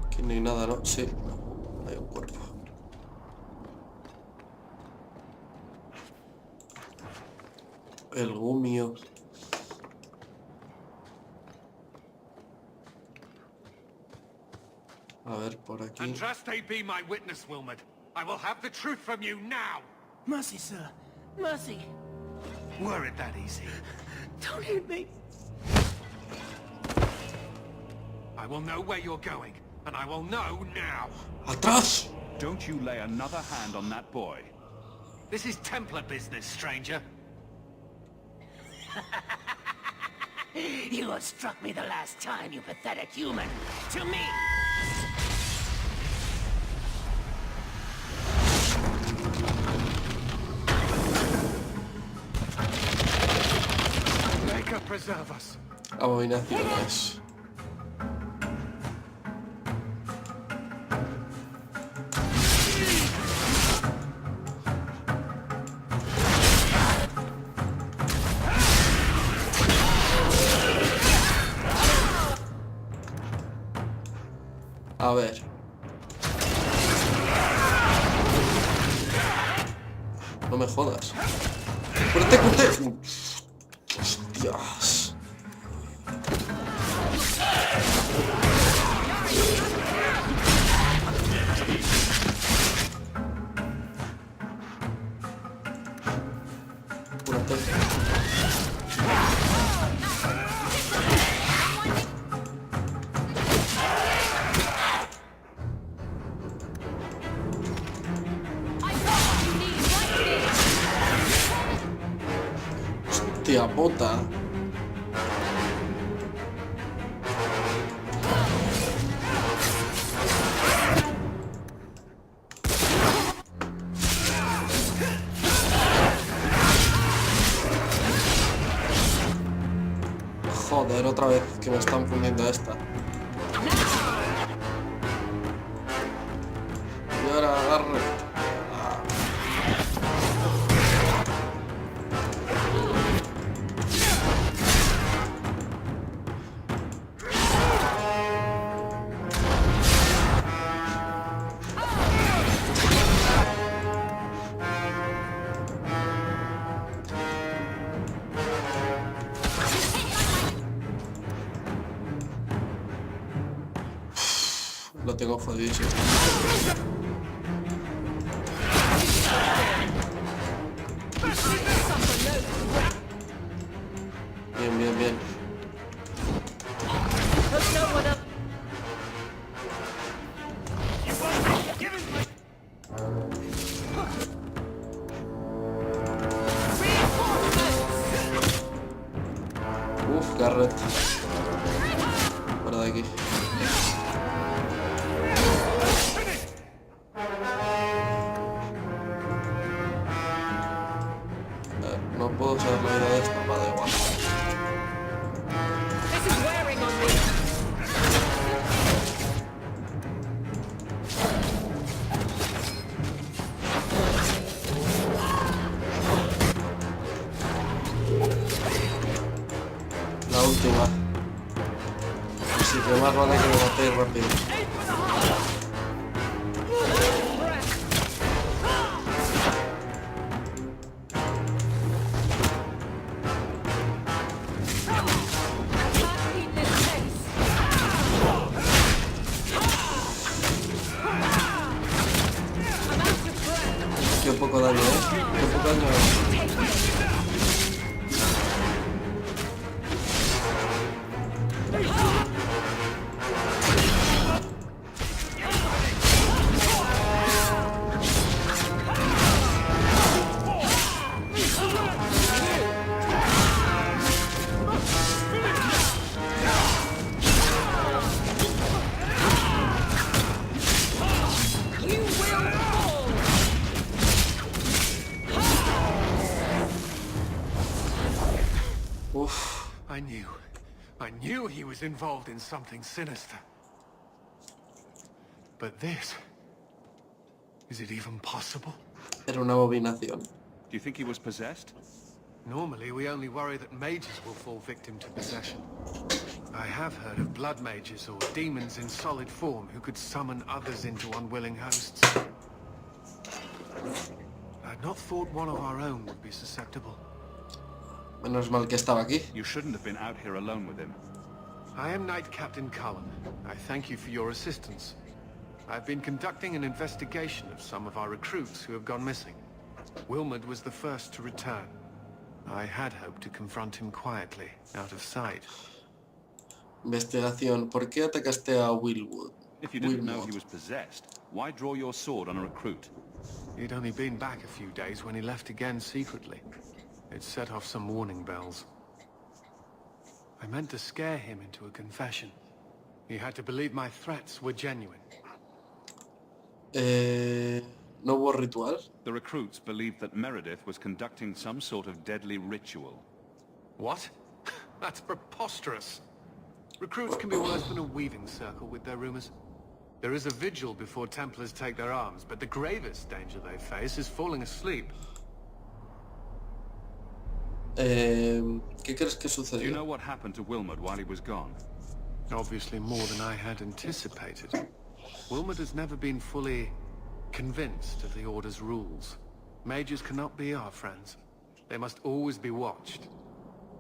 Aquí no hay nada, ¿no? Sí, hay un cuerpo. El gumio. A ver, por aquí. Andraste be my witness, Wilmot. I will have the truth from you now. Mercy, sir. Mercy. Were it that easy? Don't hit me. I will know where you're going, and I will know now. ¡Atrás! Don't you lay another hand on that boy. This is Templar business, stranger. You have struck me the last time, you pathetic human. To me! Maker preserve us. Abominaciones. A ver. No me jodas. ¡Cúrate, cúrate! ¡Hostias! Cúrate. Hostia puta. Joder, otra vez que me están fundiendo esta. Y ahora agarre. Lo tengo jodidísimo. Bien, bien, bien. Uf, Garrett. Fuera de aquí. No puedo saber la vida de esta, va, da igual. La última. Así que más vale que me matéis rápido. Qué poco daño, qué poco daño. I knew he was involved in something sinister. But this... is it even possible? Era una abominación. Do you think he was possessed? Normally, we only worry that mages will fall victim to possession. I have heard of blood mages or demons in solid form who could summon others into unwilling hosts. I'd not thought one of our own would be susceptible. Menos mal que estaba aquí. You shouldn't have been out here alone with him. I am Knight Captain Cullen. I thank you for your assistance. I've been conducting an investigation of some of our recruits who have gone missing. Wilmot was the first to return. I had hoped to confront him quietly, out of sight. Investigación. ¿Por qué atacaste a Willwood? If you didn't know he was possessed, why draw your sword on a recruit? He'd only been back a few days when he left again secretly. It set off some warning bells. I meant to scare him into a confession. He had to believe my threats were genuine. ¿No hubo ritual? The recruits believed that Meredith was conducting some sort of deadly ritual. What? That's preposterous. Recruits can be worse than a weaving circle with their rumors. There is a vigil before Templars take their arms, but the gravest danger they face is falling asleep. ¿Qué crees que sucedió? Do you know what happened to Wilmot while he was gone? Obviously more than I had anticipated. Wilmot has never been fully convinced of the Order's rules. Mages cannot be our friends. They must always be watched.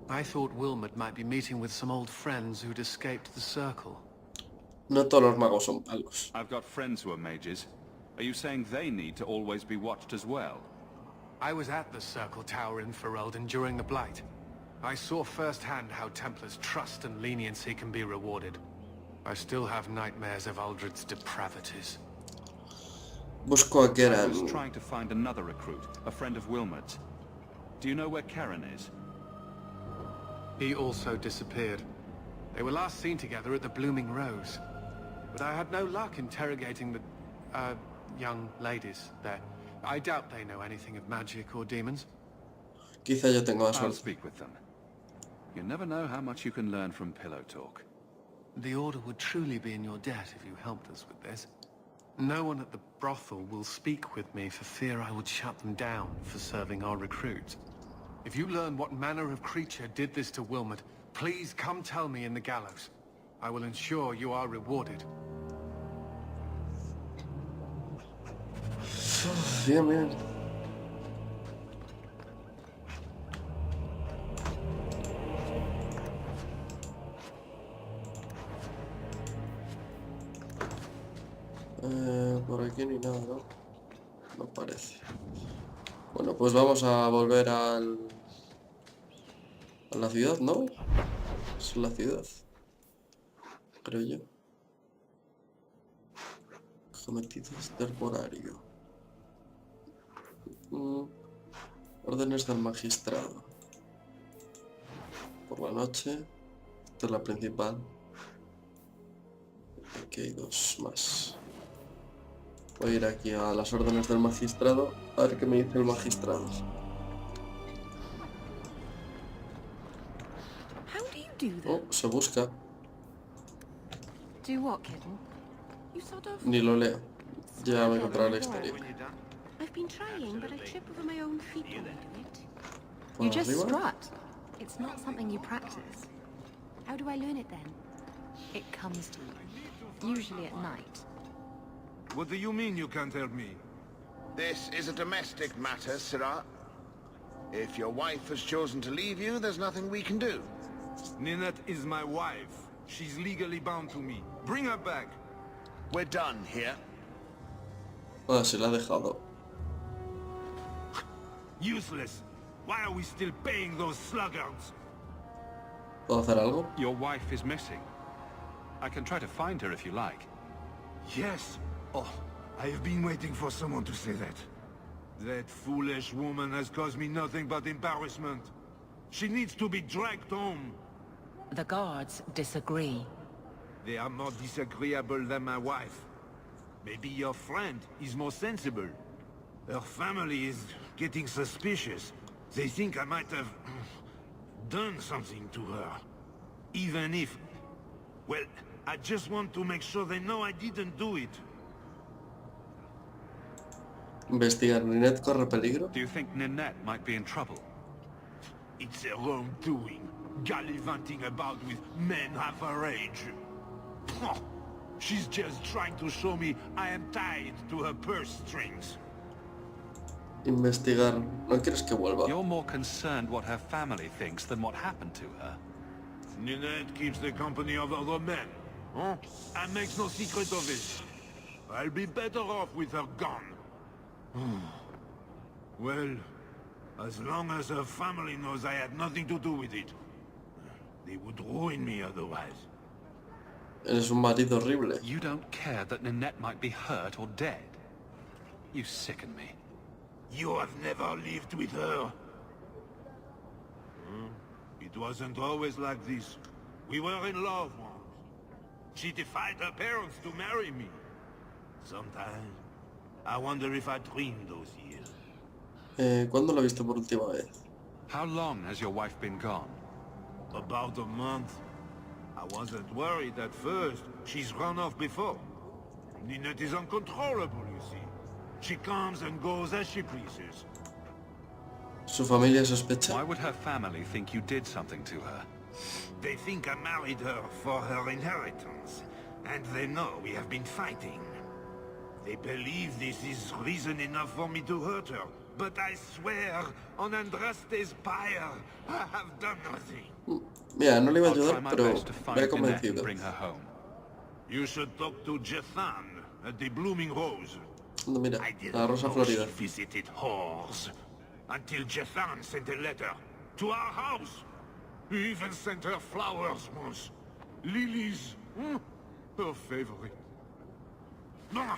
I thought Wilmot might be meeting with some old friends who'd escaped the Circle. No todos los magos son malos. I've got friends who are mages. Are you saying they need to always be watched as well? I was at the Circle Tower in Ferelden during the Blight. I saw firsthand how Templars' trust and leniency can be rewarded. I still have nightmares of Uldred's depravities. Busco a I Karen. was trying to find another recruit, a friend of Wilmot's. Do you know where Karen is? He also disappeared. They were last seen together at the Blooming Rose. But I had no luck interrogating the, young ladies there. I doubt they know anything of magic or demons. Quizá yo tenga más I'll suerte. speak with them. You never know how much you can learn from pillow talk. The Order would truly be in your debt if you helped us with this. No one at the brothel will speak with me for fear I would shut them down for serving our recruits. If you learn what manner of creature did this to Wilmot, please come tell me in the gallows. I will ensure you are rewarded. Bien, bien. Por aquí ni nada, ¿no? No parece. Bueno, pues vamos a volver a la ciudad, ¿no? Es la ciudad, creo yo. Cometidos del horario. Órdenes del magistrado. Por la noche. Esta es la principal. Aquí hay dos más. Voy a ir aquí a las órdenes del magistrado. A ver qué me dice el magistrado. Oh, se busca. Do what, kitten? You sort of... Ni lo leo. Ya me encontraré la historia. I've been trying, but I trip over my own feet when I do it. Por You just arriba. strut. It's not something you practice. How do I learn it then? It comes to you. Usually at night. What do you mean you can't help me? This is a domestic matter, Sirrah. If your wife has chosen to leave you, there's nothing we can do. Ninette is my wife. She's legally bound to me. Bring her back. We're done here. Ah, se la ha dejado. Useless. Why are we still paying those sluggards? ¿Puedo hacer algo? Your wife is missing. I can try to find her if you like. Yes. Oh, I have been waiting for someone to say that. That foolish woman has caused me nothing but embarrassment. She needs to be dragged home. The guards disagree. They are more disagreeable than my wife. Maybe your friend is more sensible. Her family is getting suspicious. They think I might have done something to her. Even if... Well, I just want to make sure they know I didn't do it. Investigar. Ninette corre peligro. Do you think Ninette might be in trouble? It's her own doing, gallivanting about with men half her age. She's just trying to show me I am tied to her purse strings. Investigar. ¿No quieres que vuelva? You're more concerned what her family thinks than what happened to her. Ninette keeps the company of other men, huh? And makes no secret of it. I'll be better off with her gone. Well, as long as her family knows I had nothing to do with it, they would ruin me otherwise. Eres un marido horrible. You don't care that Ninette might be hurt or dead? You sicken me. You have never lived with her. It wasn't always like this. We were in love once. She defied her parents to marry me. Sometimes, I wonder if I dreamed those years. ¿Cuándo la viste por última vez? How long has your wife been gone? About a month. I wasn't worried at first. She's run off before. Ninette is uncontrollable, you see. She comes and goes as she pleases. ¿Su familia sospecha? Why would her family think you did something to her? They think I married her for her inheritance, and they know we have been fighting. They believe this is reason enough for me to hurt her, but I swear, on Andraste's pyre, I have done nothing. Mira, no le iba a ayudar, pero me ha convencido. You should talk to Jethan at the Blooming Rose. No, mira, la Rosa Florida. She visited whores until Jethan sent a letter to our house. He even sent her flowers once. Lilies, her favorite. Nah,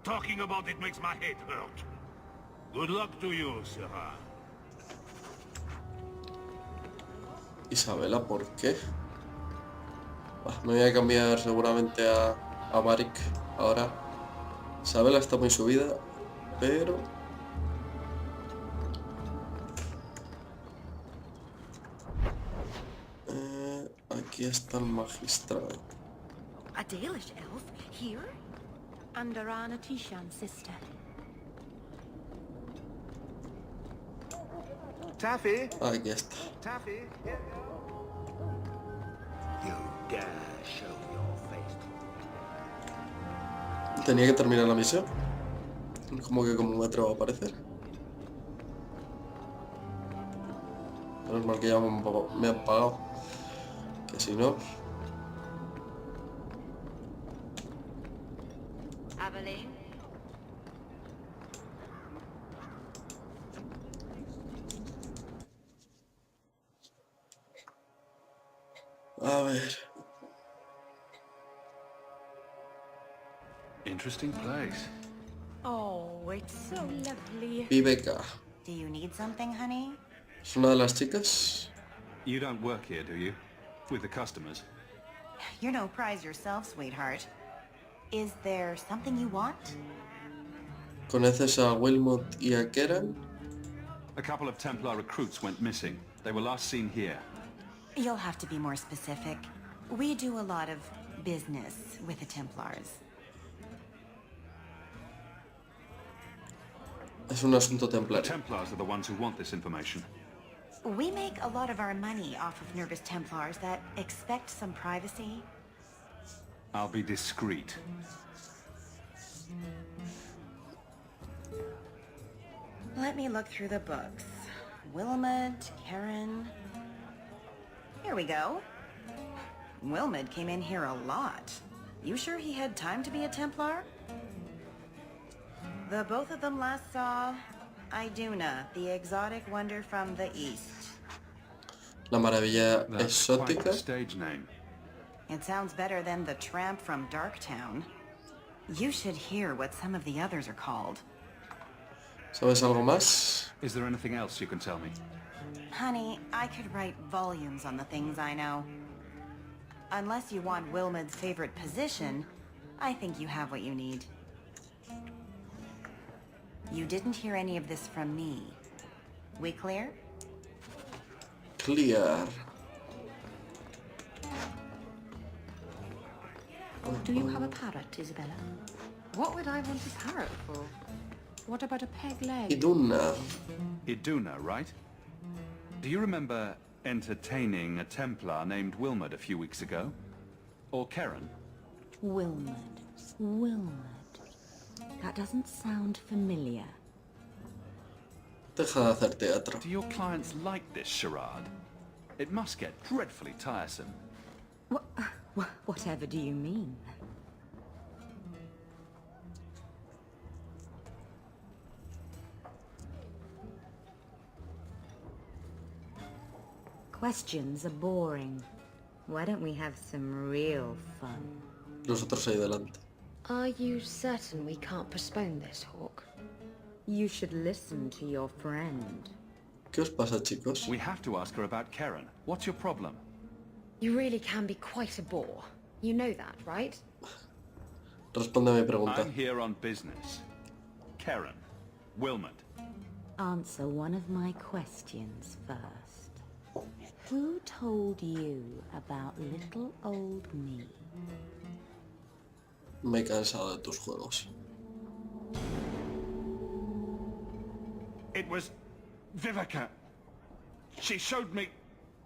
talking about it makes my head hurt. Good luck to you, Sarah. Isabela, ¿por qué? Me voy a cambiar seguramente a Marik ahora. Isabela está muy subida, pero... aquí está el magistrado. A Dalish elf here? Andarana Tishan, sister. Taffy? Aquí está. Taffy? You dare show your face. Tenía que terminar la misión. Como que como me atrevo a aparecer. Menos mal que ya me han pagado. Que si no... Aveline? A ver... Interesting place. Oh, it's so lovely. Viveka. Do you need something, honey? ¿Es una de las chicas? You don't work here, do you? With the customers? You're no prize yourself, sweetheart. Is there something you want? ¿Conoces a Wilmot y a Keran? A couple of Templar recruits went missing. They were last seen here. You'll have to be more specific. We do a lot of business with the Templars. Es un asunto The templario. Templars are the ones who want this information. We make a lot of our money off of nervous Templars that expect some privacy. I'll be discreet. Let me look through the books. Wilmot, Karen... Here we go. Wilmot came in here a lot. You sure he had time to be a Templar? The both of them last saw Iduna, the exotic wonder from the east. La maravilla That's quite exótica. the stage name. It sounds better than the tramp from Darktown. You should hear what some of the others are called. ¿Sabes algo más? Is there anything else you can tell me? Honey, I could write volumes on the things I know. Unless you want Wilmot's favorite position, I think you have what you need. You didn't hear any of this from me. We clear? Clear. Do you have a parrot, Isabella? What would I want a parrot for? What about a peg leg? Iduna. Iduna, right? Do you remember entertaining a Templar named Wilmot a few weeks ago? Or Karen? Wilmot. That doesn't sound familiar. Deja de hacer teatro. Do your clients like this charade? It must get dreadfully tiresome. Whatever do you mean? Questions are boring. Why don't we have some real fun? Los otros ahí delante. Are you certain we can't postpone this, Hawk? You should listen to your friend. ¿Qué os pasa, chicos? We have to ask her about Karen. What's your problem? You really can be quite a bore. You know that, right? Responde a mi pregunta. I'm here on business. Karen. Wilmot. Answer one of my questions first. Who told you about little old me? Me he cansado de tus juegos. It was Vivica. She showed me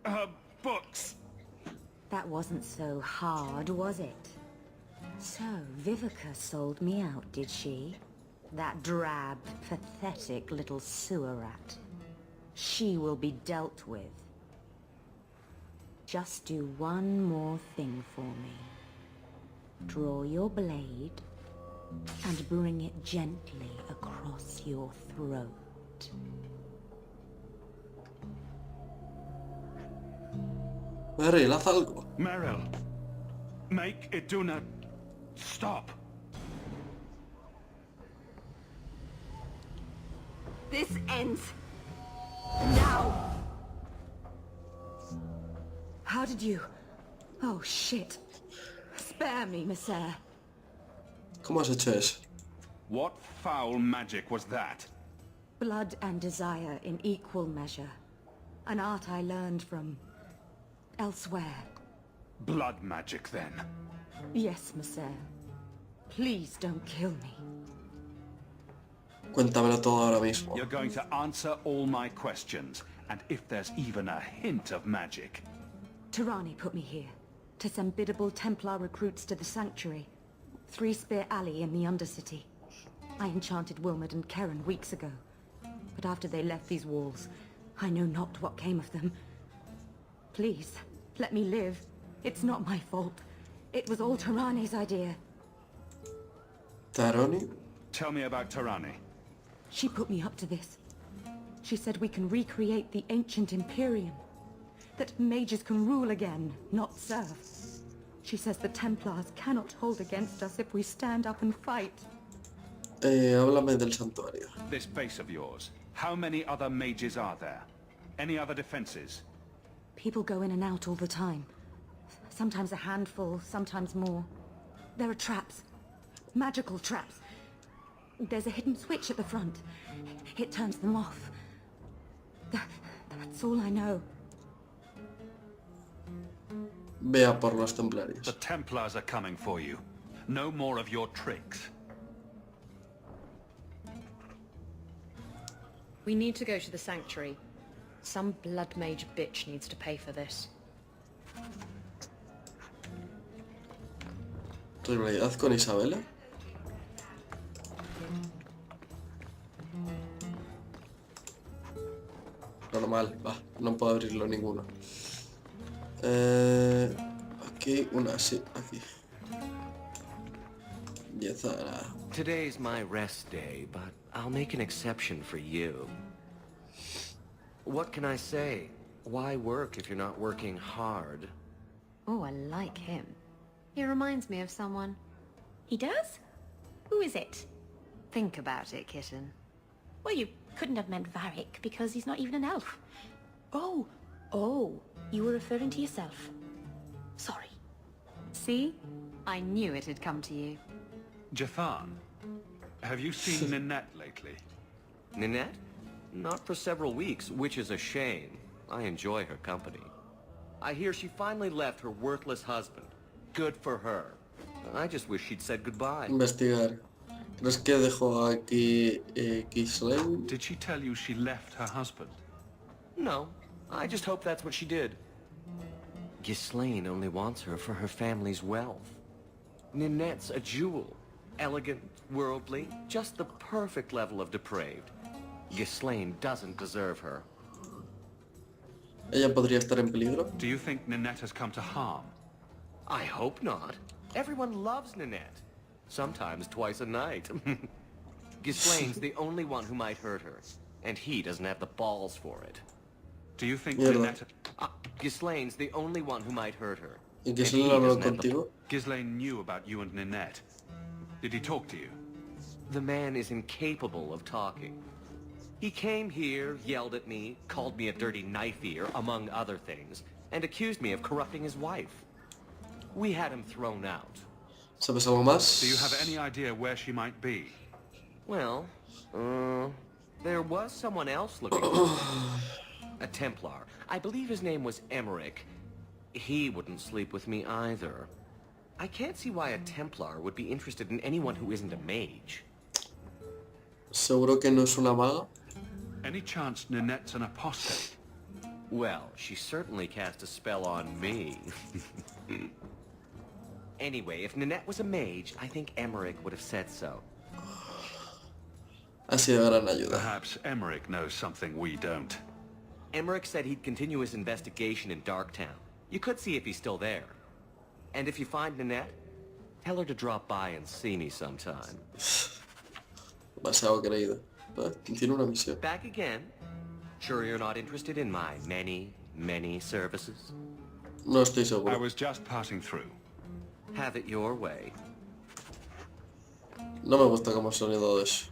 her books. That wasn't so hard, was it? So, Vivica sold me out, did she? That drab, pathetic little sewer rat. She will be dealt with. Just do one more thing for me. Draw your blade and bring it gently across your throat. Meryl, haz algo. Meryl, make Iduna stop. This ends now. How did you? Oh shit. Spare me, Messer. ¿Cómo has hecho eso? What foul magic was that? Blood and desire in equal measure. An art I learned from elsewhere. Blood magic, then. Yes, Messer. Please don't kill me. Cuéntamelo todo ahora mismo. You're going to answer all my questions, and if there's even a hint of magic. Tirani put me here to send biddable Templar recruits to the Sanctuary. Three Spear Alley in the Undercity. I enchanted Wilmot and Karen weeks ago. But after they left these walls, I know not what came of them. Please, let me live. It's not my fault. It was all Tirani's idea. Taroni? Tell me about Tirani. She put me up to this. She said we can recreate the ancient Imperium. That mages can rule again, not serve. She says the Templars cannot hold against us if we stand up and fight. Háblame del santuario. This base of yours, how many other mages are there? Any other defenses? People go in and out all the time. Sometimes a handful, sometimes more. There are traps. Magical traps. There's a hidden switch at the front. It turns them off. That's all I know. Vea por los templarios. The Templars are coming for you. No more of your tricks. We need to go to the Sanctuary. Some blood mage bitch needs to pay for this. ¿Rivalidad con Isabela? Normal, va, no puedo abrirlo ninguno. Aquí, una, sí, aquí. Yezara. Today's my rest day, but I'll make an exception for you. What can I say? Why work if you're not working hard? Oh, I like him. He reminds me of someone. He does? Who is it? Think about it, kitten. Well, you couldn't have meant Varric, because he's not even an elf. Oh, you were referring to yourself. Sorry. See? I knew it had come to you. Jathan, have you seen Ninette lately? Ninette? Not for several weeks, which is a shame. I enjoy her company. I hear she finally left her worthless husband. Good for her. I just wish she'd said goodbye. Investigar. ¿Crees que dejó aquí Ghislaine? Did she tell you she left her husband? No, I just hope that's what she did. Ghislaine only wants her for her family's wealth. Ninette's a jewel. Elegant, worldly, just the perfect level of depraved. Ghislaine doesn't deserve her. ¿Ella podría estar en peligro? Do you think Ninette has come to harm? I hope not. Everyone loves Ninette. Sometimes twice a night. Ghislaine's the only one who might hurt her, and he doesn't have the balls for it. Do you think Mierda. Ninette... Ghislaine's the only one who might hurt her. ¿Y Ghislaine habló contigo? Ghislaine knew about you and Ninette. Did he talk to you? The man is incapable of talking. He came here, yelled at me, called me a dirty knife-ear, among other things, and accused me of corrupting his wife. We had him thrown out. ¿Sabes algo más? Do you have any idea where she might be? Well, there was someone else looking a Templar. I believe his name was Emmerich. He wouldn't sleep with me either. I can't see why a Templar would be interested in anyone who isn't a mage. ¿Seguro que no es una maga? Any chance Ninette's an apostate? Well, she certainly cast a spell on me. Anyway, if Ninette was a mage, I think Emmerich would have said so. Ha sido gran ayuda. Perhaps Emmerich knows something we don't. Emmerich said he'd continue his investigation in Darktown. You could see if he's still there. And if you find Ninette, tell her to drop by and see me sometime. Demasiado creído. Tiene una misión. Back again? Sure you're not interested in my many, many services? No estoy seguro. I was just passing through. Have it your way. No me gusta cómo ha sonido eso.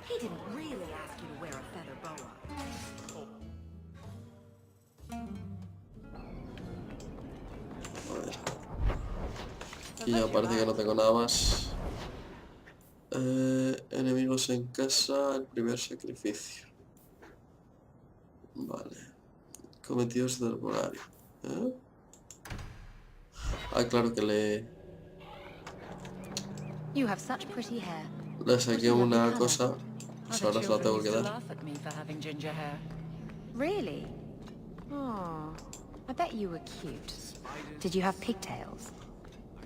He didn't really ask you to wear a feather boa. A ver. Aquí ya parece que no tengo nada más. Enemigos en casa, el primer sacrificio. Vale. Cometidos del horario. Ah, claro que le You have such pretty hair. le saqué una cosa. Pues ahora se la tengo que dar. Laugh at me for having ginger hair. Really? Oh, I bet you were cute. Did you have pigtails?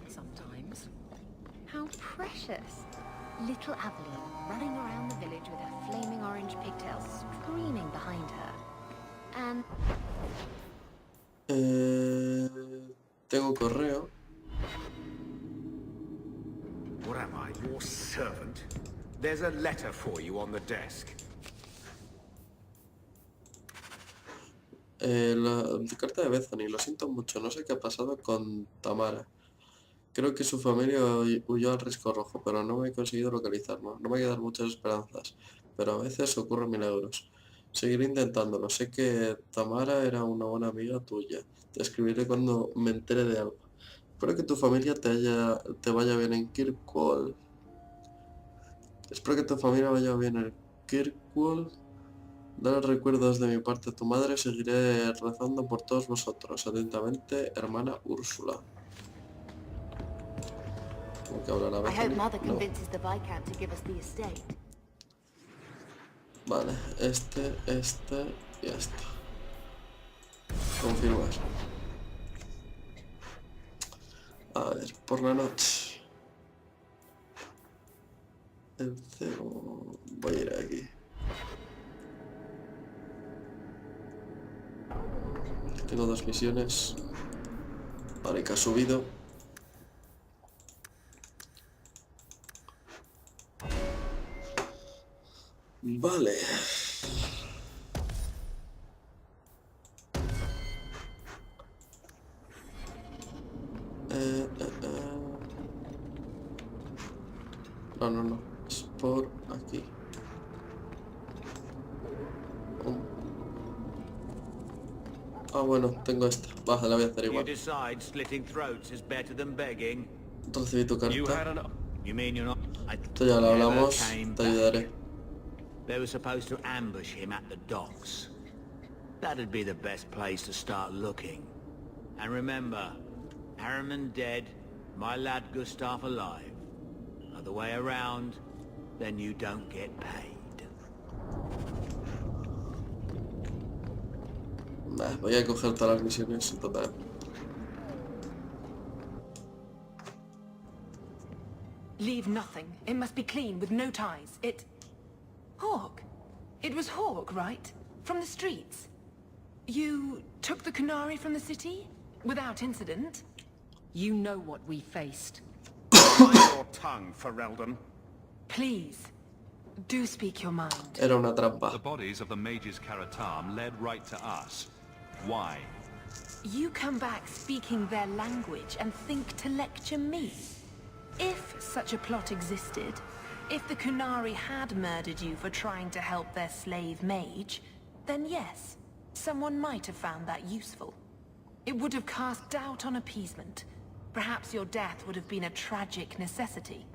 Sometimes. How precious. Little Aveline running around the village with her flaming orange pigtails screaming behind her. And... Tengo correo. What am I, your servant? There's a letter for you on the desk. La carta de Bethany. Lo siento mucho, no sé qué ha pasado con Tamara. Creo que su familia huyó al risco rojo, pero no me he conseguido localizarlo. No me quedan muchas esperanzas, pero a veces ocurren milagros. Seguiré intentándolo. Sé que Tamara era una buena amiga tuya. Te escribiré cuando me entere de algo. Espero que tu familia te vaya bien en Kirkwall. Espero que tu familia vaya bien en Kirkwall. Dale recuerdos de mi parte a tu madre. Seguiré rezando por todos vosotros. Atentamente, hermana Úrsula. ¿Cómo que hablará I hope Bethany? Mother No. convinces the Viscount to give us the estate. Vale, este y este. Confirmar. A ver, por la noche. El cebo. Voy a ir aquí. Tengo 2 misiones. Vale, que ha subido. Vale. No. Es por aquí. Ah, bueno, tengo esta. Baja, la voy a hacer You igual. decide slitting throats is better than begging. Recibí tu You had carta. You mean you're not... Esto ya lo hablamos. Te ayudaré. They were supposed to ambush him at the docks. That'd be the best place to start looking. And remember, Harriman dead, my lad Gustav alive. Other way around, then you don't get paid. Nah, voy a coger todas las misiones, total. Leave nothing. It must be clean, with no ties. Hawk. It was Hawk, right? From the streets. You took the Canary from the city? Without incident? You know what we faced. Mind your tongue, Ferelden. Please, do speak your mind. Era una trampa. The bodies of the mages Karatam led right to us. Why? You come back speaking their language and think to lecture me? If such a plot existed, if the Kunari had murdered you for trying to help their slave mage, then yes, someone might have found that useful. It would have cast doubt on appeasement. Perhaps your death would have been a tragic necessity.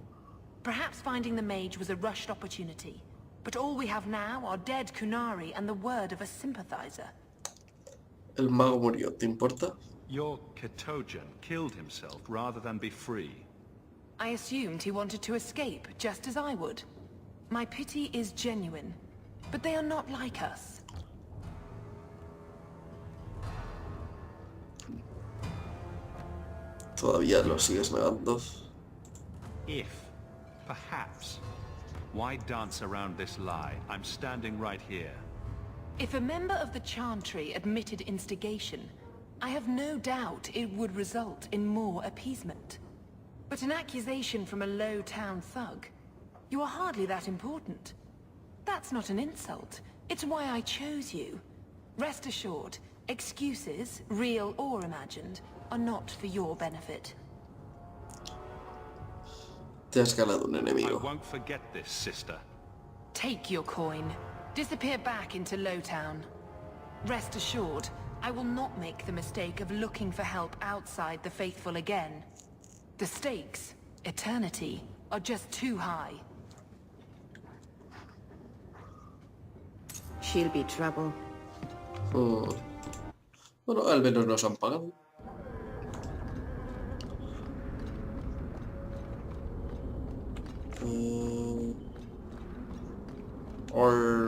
Perhaps finding the mage was a rushed opportunity. But all we have now are dead Kunari and the word of a sympathizer. El mago murió, ¿te importa? Your Ketojan killed himself rather than be free. I assumed he wanted to escape, just as I would. My pity is genuine, but they are not like us. Todavía lo sigues negando. If, perhaps, why dance around this lie? I'm standing right here. If a member of the Chantry admitted instigation, I have no doubt it would result in more appeasement. But an accusation from a low-town thug? You are hardly that important. That's not an insult. It's why I chose you. Rest assured, excuses, real or imagined, are not for your benefit. Te has ganado un I enemigo. won't forget this, sister. Take your coin. Disappear back into Lowtown. Rest assured, I will not make the mistake of looking for help outside the Faithful again. The stakes, eternity, are just too high. She'll be trouble. Bueno, al menos nos han pagado. Or